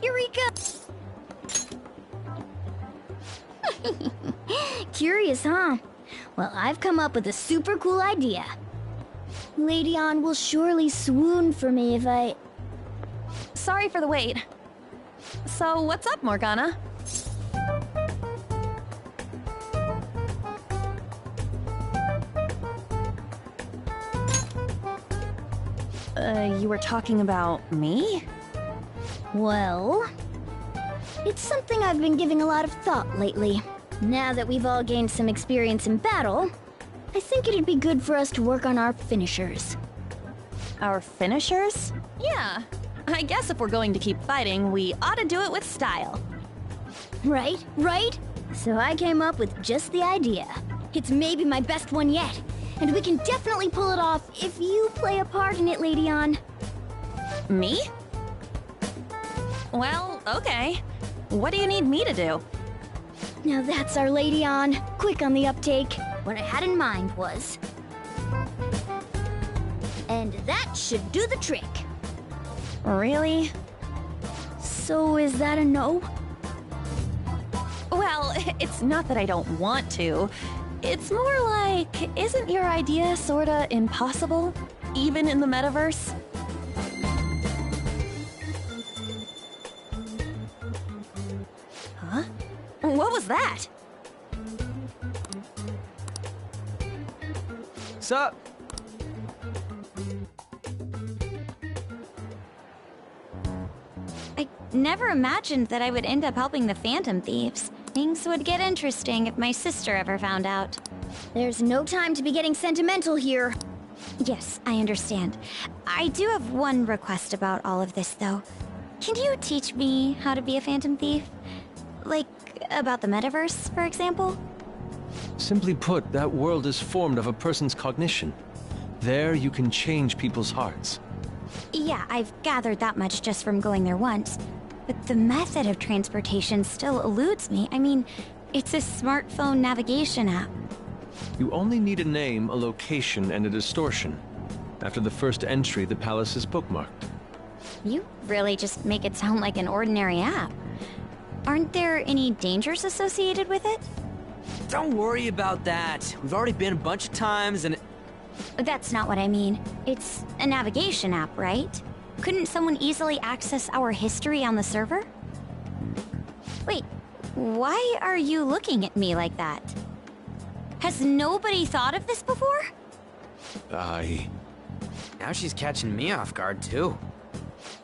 Eureka! Curious, huh? Well, I've come up with a super cool idea. Lady Ann will surely swoon for me if I... Sorry for the wait. So, what's up, Morgana? You were talking about me? Well... It's something I've been giving a lot of thought lately. Now that we've all gained some experience in battle, I think it'd be good for us to work on our finishers. Our finishers? Yeah. I guess if we're going to keep fighting, we ought to do it with style. Right, right? So I came up with just the idea. It's maybe my best one yet, and we can definitely pull it off if you play a part in it, Lady Ann. Me? Well, okay. What do you need me to do? Now that's our Lady Ann. Quick on the uptake. What I had in mind was... And that should do the trick. Really? So is that a no? Well, it's not that I don't want to. It's more like, isn't your idea sorta impossible? Even in the metaverse? Huh? What was that? Sup? I never imagined that I would end up helping the Phantom Thieves. Things would get interesting if my sister ever found out. There's no time to be getting sentimental here. Yes, I understand. I do have one request about all of this, though. Can you teach me how to be a Phantom Thief? Like, about the metaverse, for example? Simply put, that world is formed of a person's cognition. There you can change people's hearts. Yeah, I've gathered that much just from going there once. But the method of transportation still eludes me. I mean, it's a smartphone navigation app. You only need a name, a location, and a distortion. After the first entry, the palace is bookmarked. You really just make it sound like an ordinary app. Aren't there any dangers associated with it? Don't worry about that. We've already been a bunch of times and... That's not what I mean. It's a navigation app, right? Couldn't someone easily access our history on the server? Wait, why are you looking at me like that? Has nobody thought of this before? Now she's catching me off guard, too.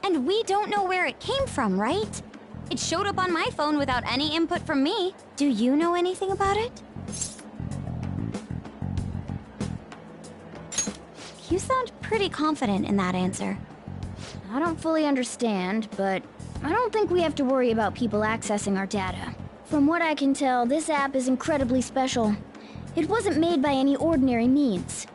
And we don't know where it came from, right? It showed up on my phone without any input from me. Do you know anything about it? You sound pretty confident in that answer. I don't fully understand, but I don't think we have to worry about people accessing our data. From what I can tell, this app is incredibly special. It wasn't made by any ordinary means.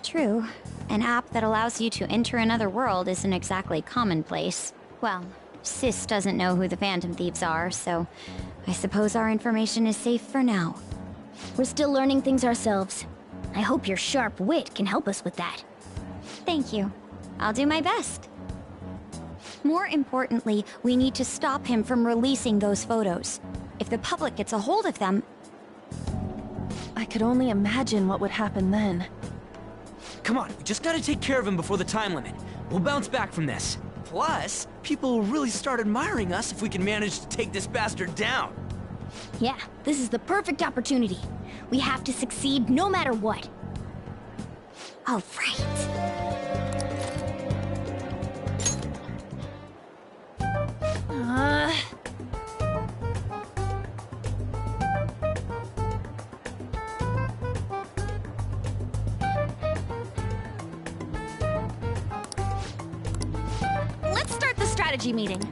True. An app that allows you to enter another world isn't exactly commonplace. Well, Sis doesn't know who the Phantom Thieves are, so I suppose our information is safe for now. We're still learning things ourselves. I hope your sharp wit can help us with that. Thank you. I'll do my best. More importantly, we need to stop him from releasing those photos. If the public gets a hold of them... I could only imagine what would happen then. Come on, we just gotta take care of him before the time limit. We'll bounce back from this. Plus, people will really start admiring us if we can manage to take this bastard down. Yeah, this is the perfect opportunity. We have to succeed no matter what. All right. Let's start the strategy meeting.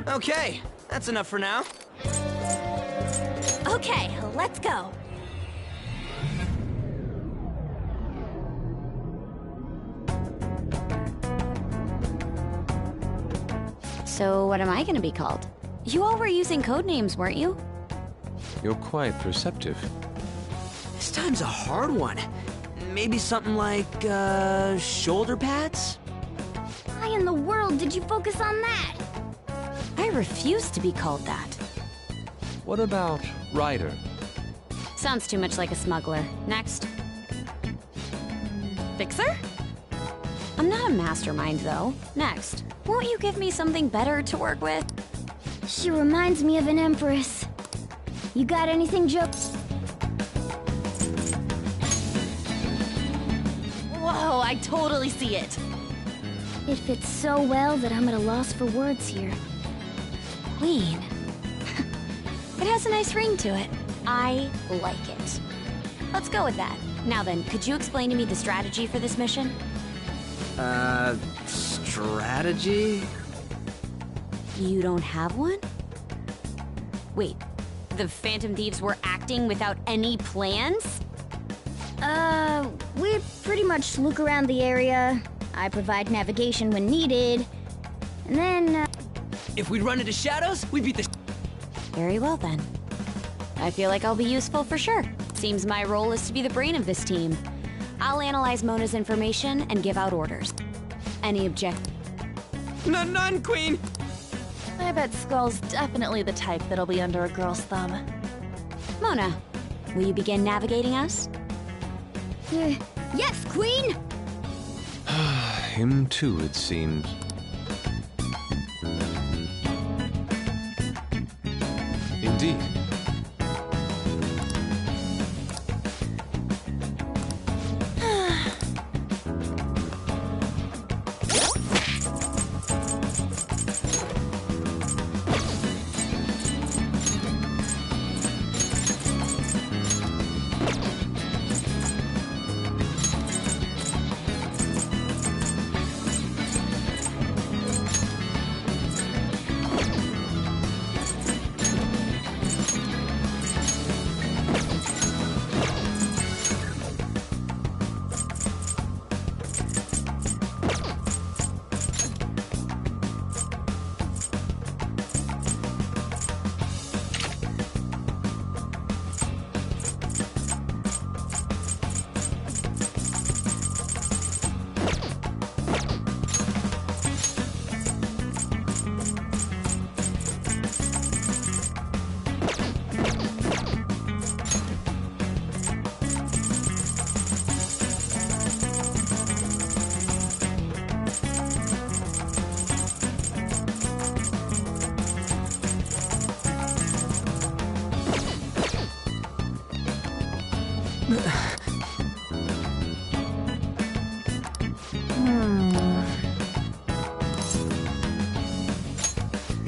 Okay, that's enough for now. Okay, let's go. So what am I gonna be called? You all were using code names, weren't you? You're quite perceptive. This time's a hard one. Maybe something like, shoulder pads? Why in the world did you focus on that? I refuse to be called that. What about Ryder? Sounds too much like a smuggler. Next. Fixer? I'm not a mastermind, though. Next. Won't you give me something better to work with? She reminds me of an empress. You got anything, Joe? Whoa, I totally see it. It fits so well that I'm at a loss for words here. Queen. It has a nice ring to it. I like it. Let's go with that. Now then, could you explain to me the strategy for this mission? Strategy? You don't have one? Wait, the Phantom Thieves were acting without any plans? We pretty much look around the area. I provide navigation when needed. And then, If we'd run into shadows, we'd beat the Very well then. I feel like I'll be useful for sure. Seems my role is to be the brain of this team. I'll analyze Mona's information and give out orders. Any object? None, Queen! I bet Skull's definitely the type that'll be under a girl's thumb. Mona, will you begin navigating us? Yes, Queen! Him too, it seems. Indeed.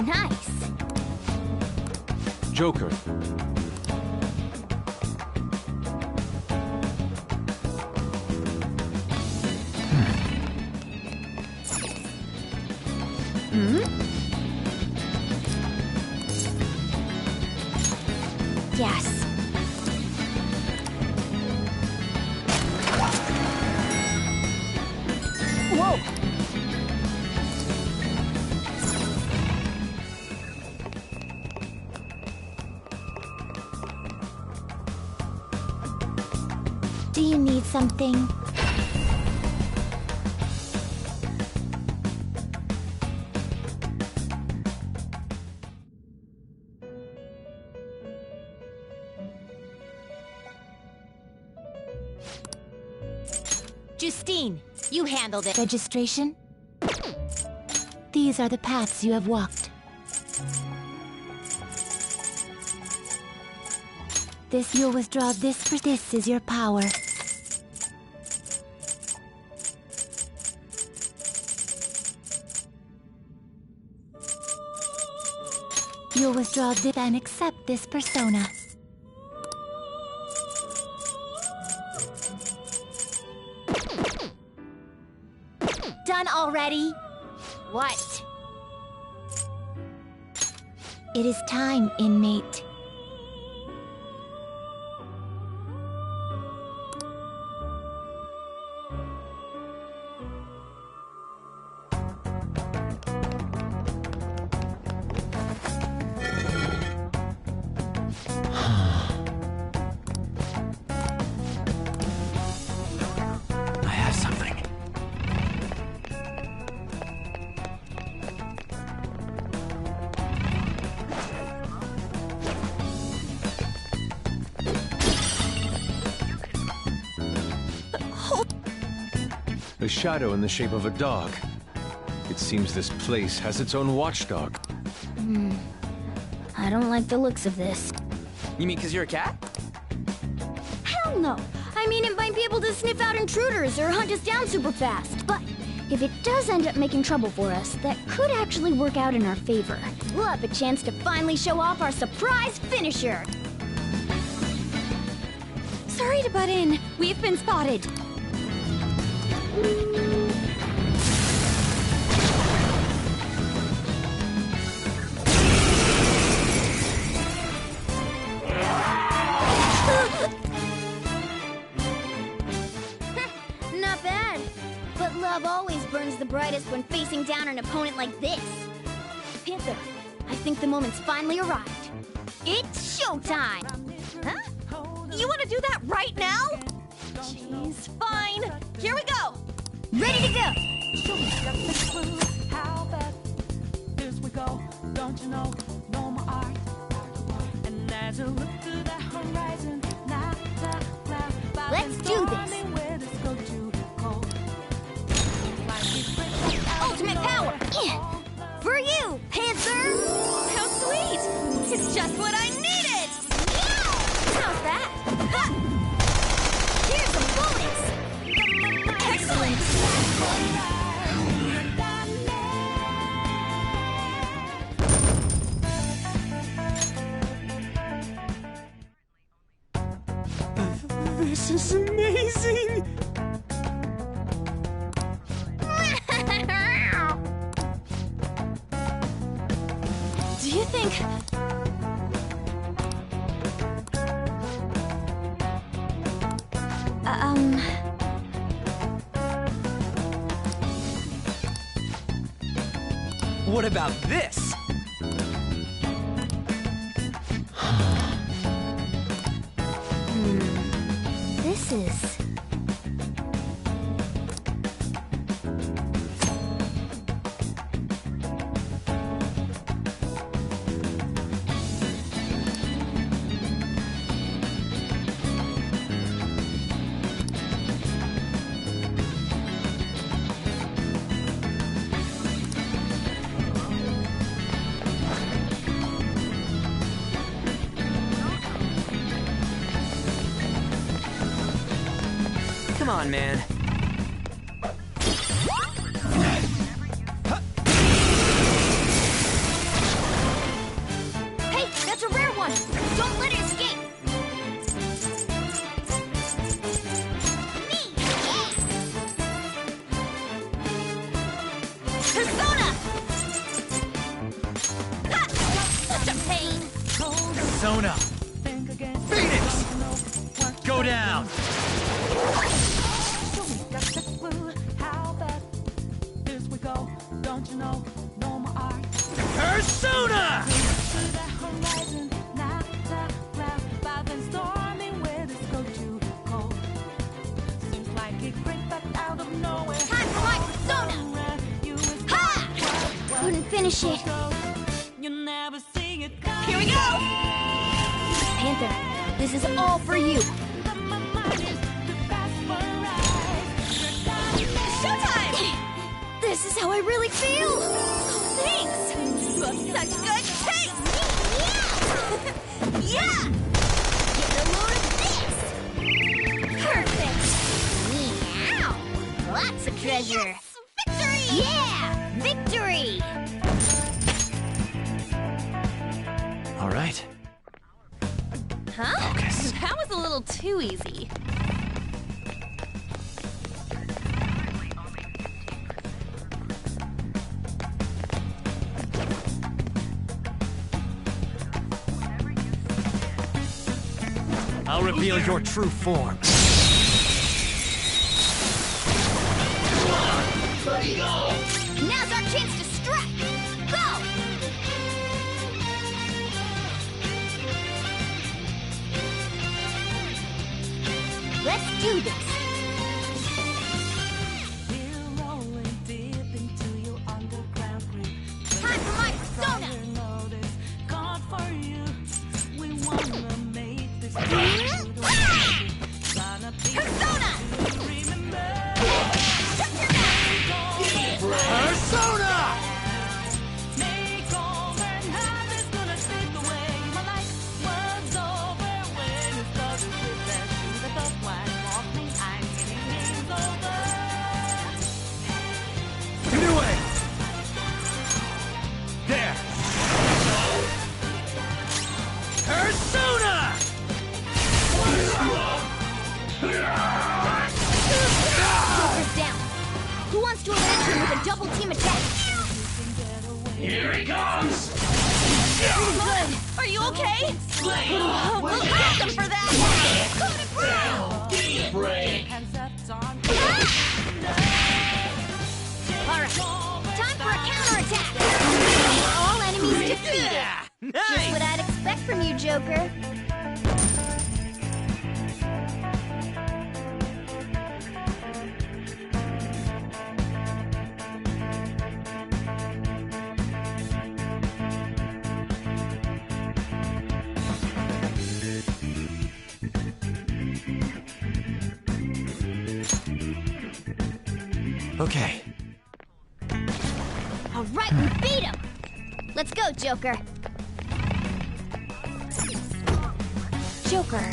Nice. Joker. Yes. Whoa! Do you need something? Justine, you handled it. Registration? These are the paths you have walked. You'll withdraw this for this is your power. You'll withdraw this and accept this persona. Done already? What? It is time, inmate. I have something. A shadow in the shape of a dog. It seems this place has its own watchdog. I don't like the looks of this. You mean because you're a cat? Hell no! I mean, it might be able to sniff out intruders or hunt us down super fast. But if it does end up making trouble for us, that could actually work out in our favor. We'll have a chance to finally show off our surprise finisher! Sorry to butt in. We've been spotted. Not bad. But love always burns the brightest when facing down an opponent like this. Panther, I think the moment's finally arrived. It's showtime! Huh? You want to do that right now? Jeez, fine. Here we go. Ready to go! Show me just a clue. How bad is we go? Don't you know? No more art. And as I look to the horizon, Let's do this! Ultimate power! For you, Panther! How sweet! It's just what I needed! How's that? Ha! Here's some bullets! Excellent! This is amazing! Do you think... What about this? This is... Come on, man. Hey, that's a rare one! Don't let it escape! Me! Persona! Persona! Phoenix! Go down! So we got the clue. How bad is we go? Don't you know? No more art. Persona! To the horizon, not the clouds. By then storming where this go too cold. Seems like it break back out of nowhere. Time for my persona! Ha! Couldn't finish it. You never see it come. Here we go! Panther, this is all for you. Showtime! This is how I really feel! Thanks! You have such good taste! Yeah! Yeah! Get a load of this! Perfect! Meow! Lots of treasure! Yes! Victory! Yeah! Victory! All right. Huh? Focus. That was a little too easy. I'll reveal your true form. Now's our chance to strike! Go! Let's do this! Time for my persona! Persona! Persona! Get away! There! Persona! Joker's down. Who wants to avenge him with a double team attack? Here he comes! Good. Are you okay? We'll ask them for that. Alright, time for a counterattack! All enemies defeated! Just what I'd expect from you, Joker. Okay. Alright, we beat him! Let's go, Joker. Joker.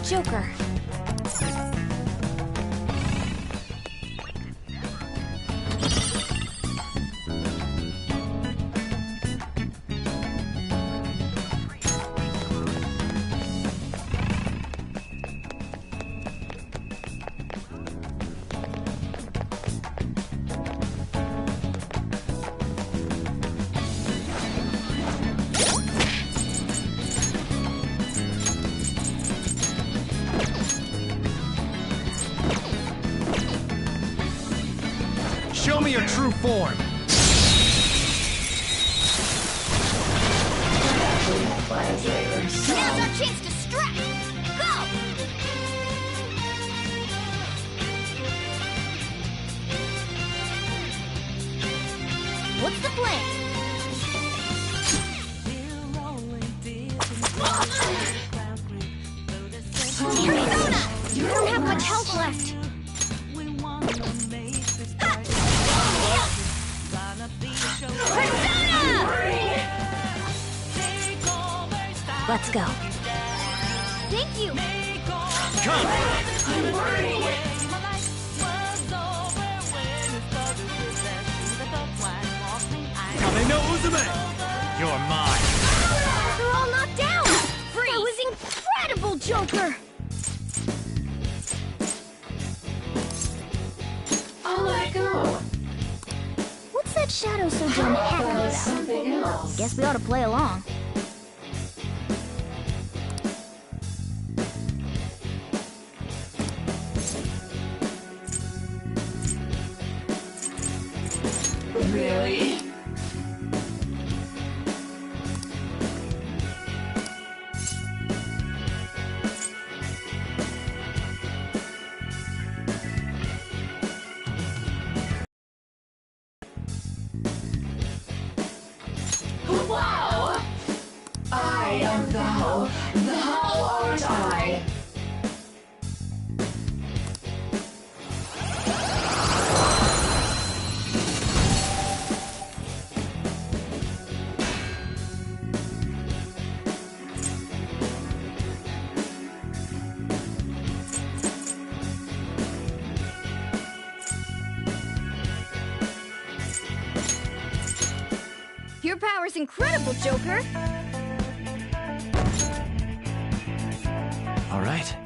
Joker. Show me your true form. Now's our chance to strike! Go! What's the plan? Persona! You don't have much health left. Let's go. Thank you. Come. Kame no Uzume! You're mine. They're all knocked down. That was incredible, Joker. I'll let go. damn happy about? Guess we ought to play along. Really? Wow! I am thou art I. Your power's incredible, Joker! All right.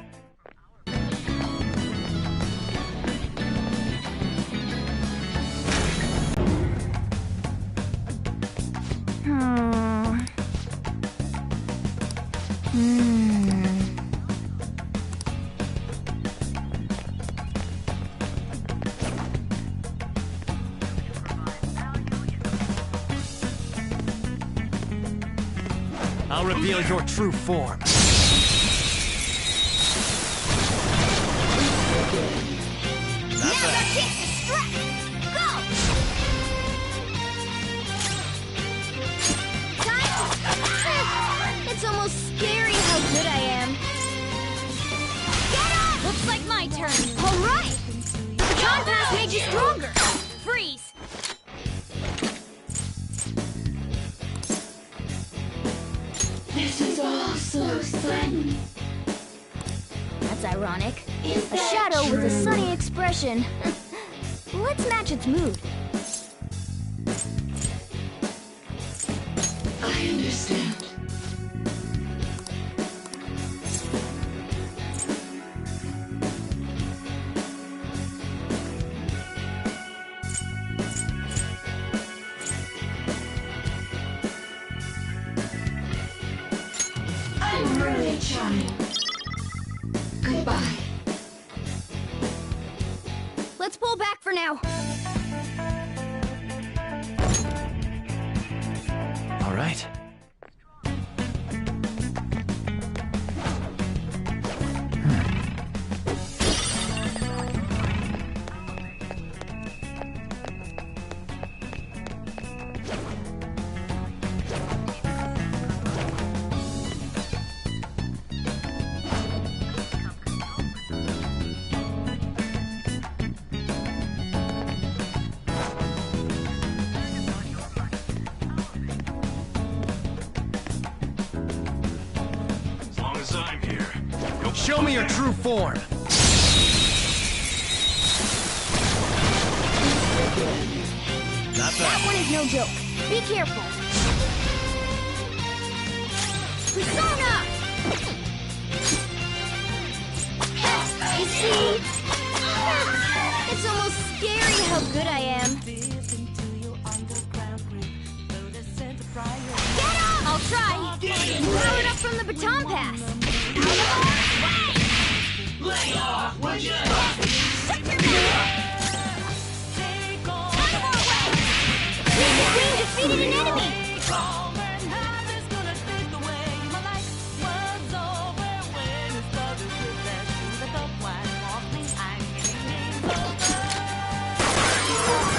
I'll reveal your true form. Not bad. Go! Time? It's almost scary how good I am. Get up! Looks like my turn. All right! The baton pass made you stronger. Freeze! This is all so sudden. That's ironic. Is A that shadow with a true? sunny expression. Let's match its mood. I understand. I'm really trying. Goodbye. Let's pull back for now. All right. As long as I'm here, you'll Show me your true form. Not That bad. one is no joke. Be careful. Persona! You see? It's almost scary how good I am. Get up! I'll try. Powered up from the baton pass. Lay off, would you? Shut your mouth! Out of our way! The Queen defeated an enemy!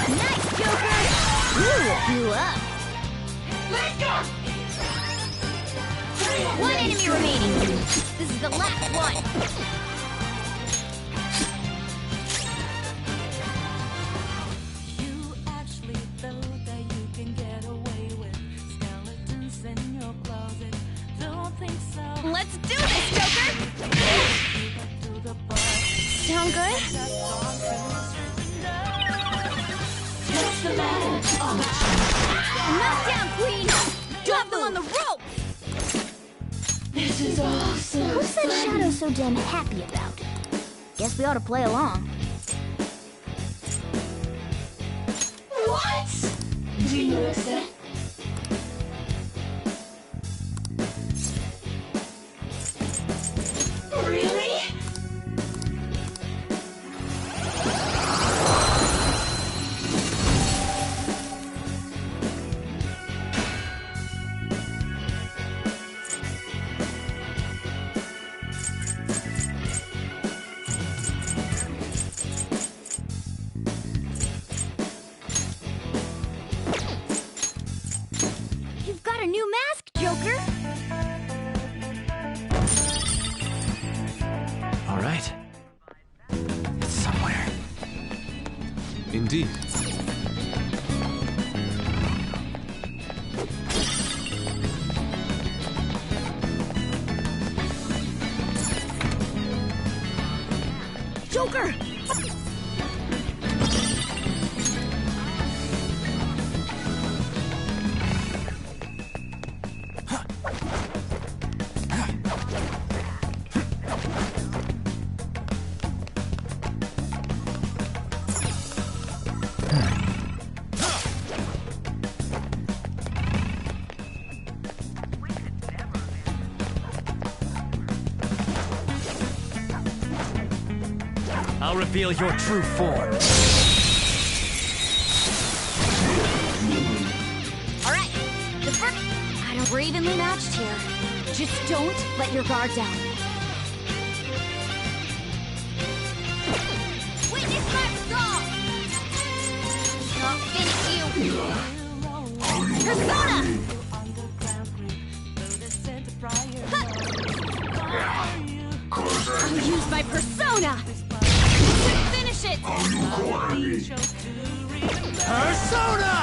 Nice, Joker! Ooh, blew up. Let's go! One enemy remaining. This is the last one. You actually felt that you can get away with skeletons in your closet. Don't think so. Let's do this, Joker! Sound good? What's the matter? Knockdown, Queen! Drop them on the rope! This is all so What's that shadow so damn happy about? Guess we ought to play along. What? between Melissa. Really? You've got a new mask, Joker! All right. It's somewhere. Indeed. Joker! I'll reveal your true form. Alright, the first... I don't... We're evenly matched here. Just don't let your guard down. Witness my resolve! Not finish you! Persona! I'll use my persona! Finish it! Persona!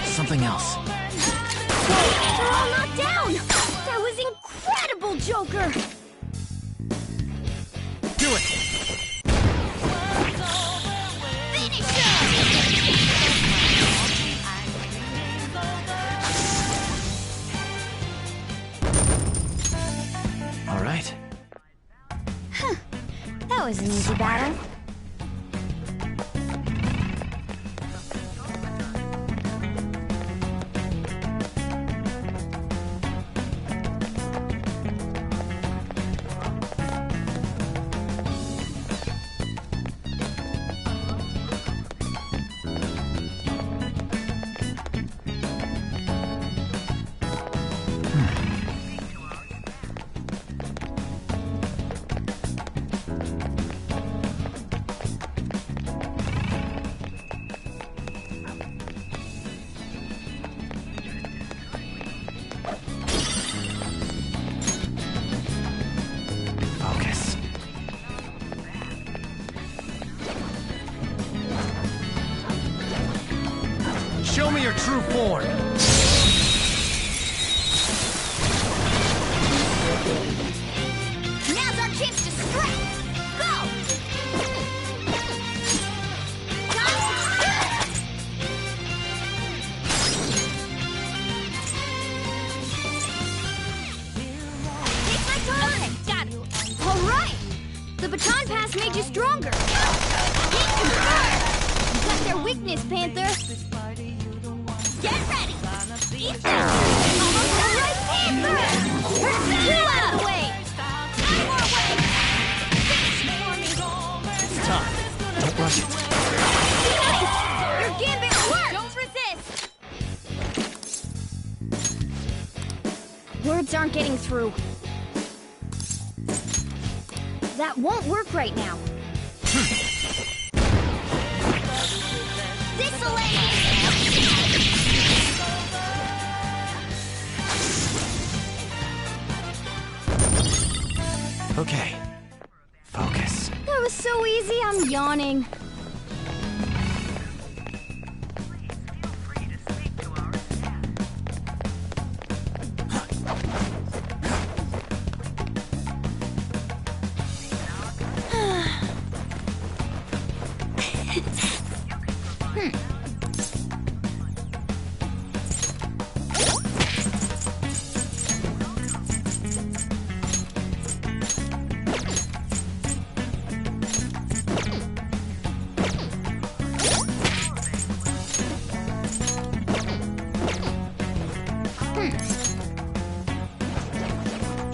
Something else. They're all knocked down! That was incredible, Joker! Do it! All right. Huh. That was an easy battle. Focus. Show me your true form. Now's our chance to strike! Go! Take my time! Got it! Alright! The baton pass made you stronger! Heat confirmed! You got their weakness, Panther! Get ready! Eat this! Almost alright, Panther! Two out of the way! Nine more waves! Finish it for me! It's time. Don't rush it. Nice! Your gambit worked! Don't resist! Words aren't getting through. That won't work right now. This'll end it! Okay. Focus. That was so easy, I'm yawning.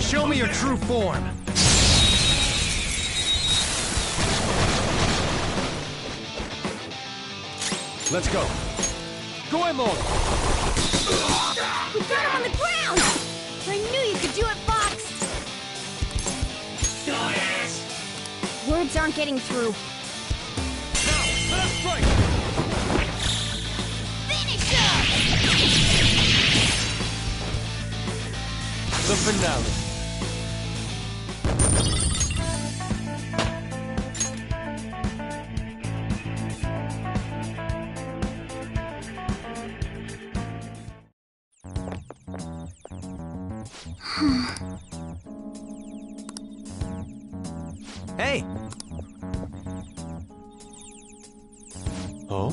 Show me your true form. Let's go. Goemon! You got him on the ground! I knew you could do it, Fox! Words aren't getting through. Now, let us strike! Finish him! The finale. Hey! Oh?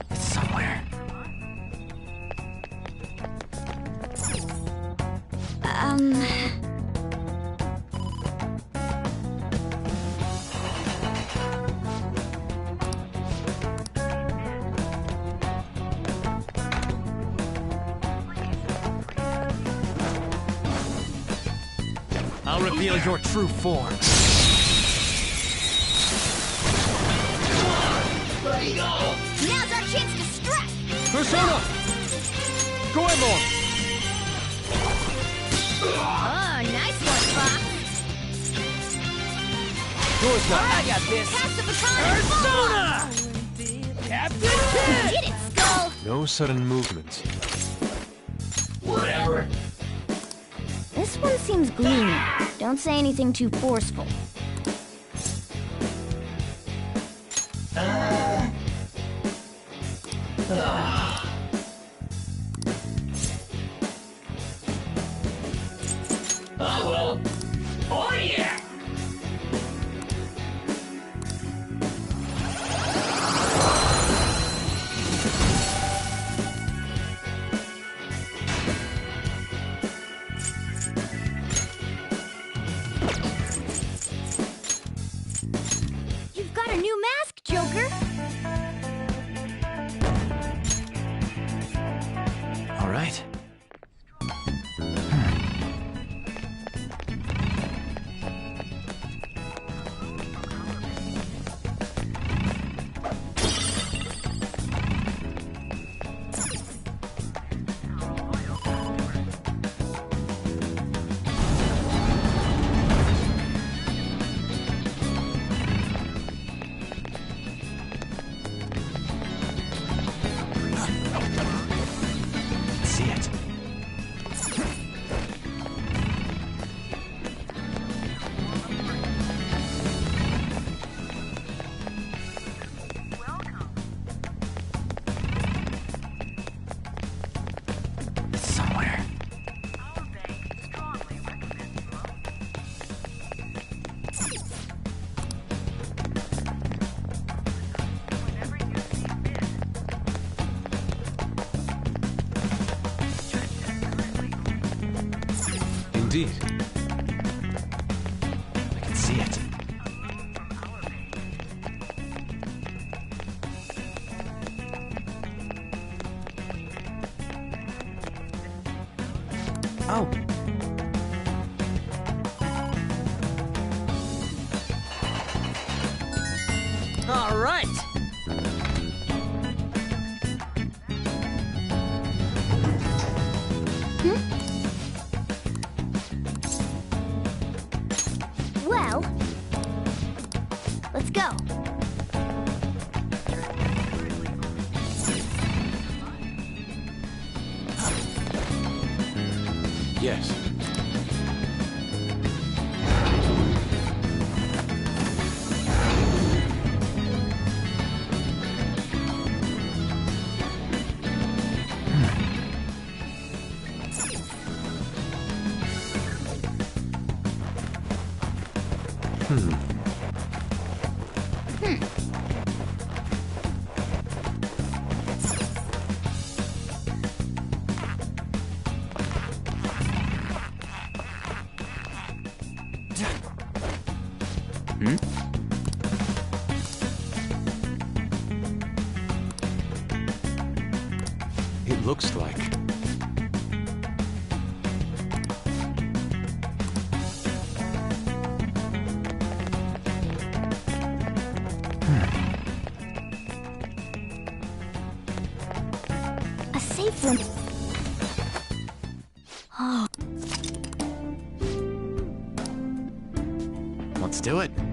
It's somewhere. I'll reveal your true form. Now's our chance to strike! Persona! Goemon! Oh, nice one, Fox! Yours now. I got this. Pass the baton! Persona! Captain Kidd! Get it, Skull! No sudden movements. Whatever. This one seems gloomy. Don't say anything too forceful. Oh well. Oh yeah! You've got a new mask, Joker! All right. See it. It's somewhere. Indeed. I can see it. Oh. All right. Well, let's go. Yes. looks like. A safe room. Oh. Let's do it.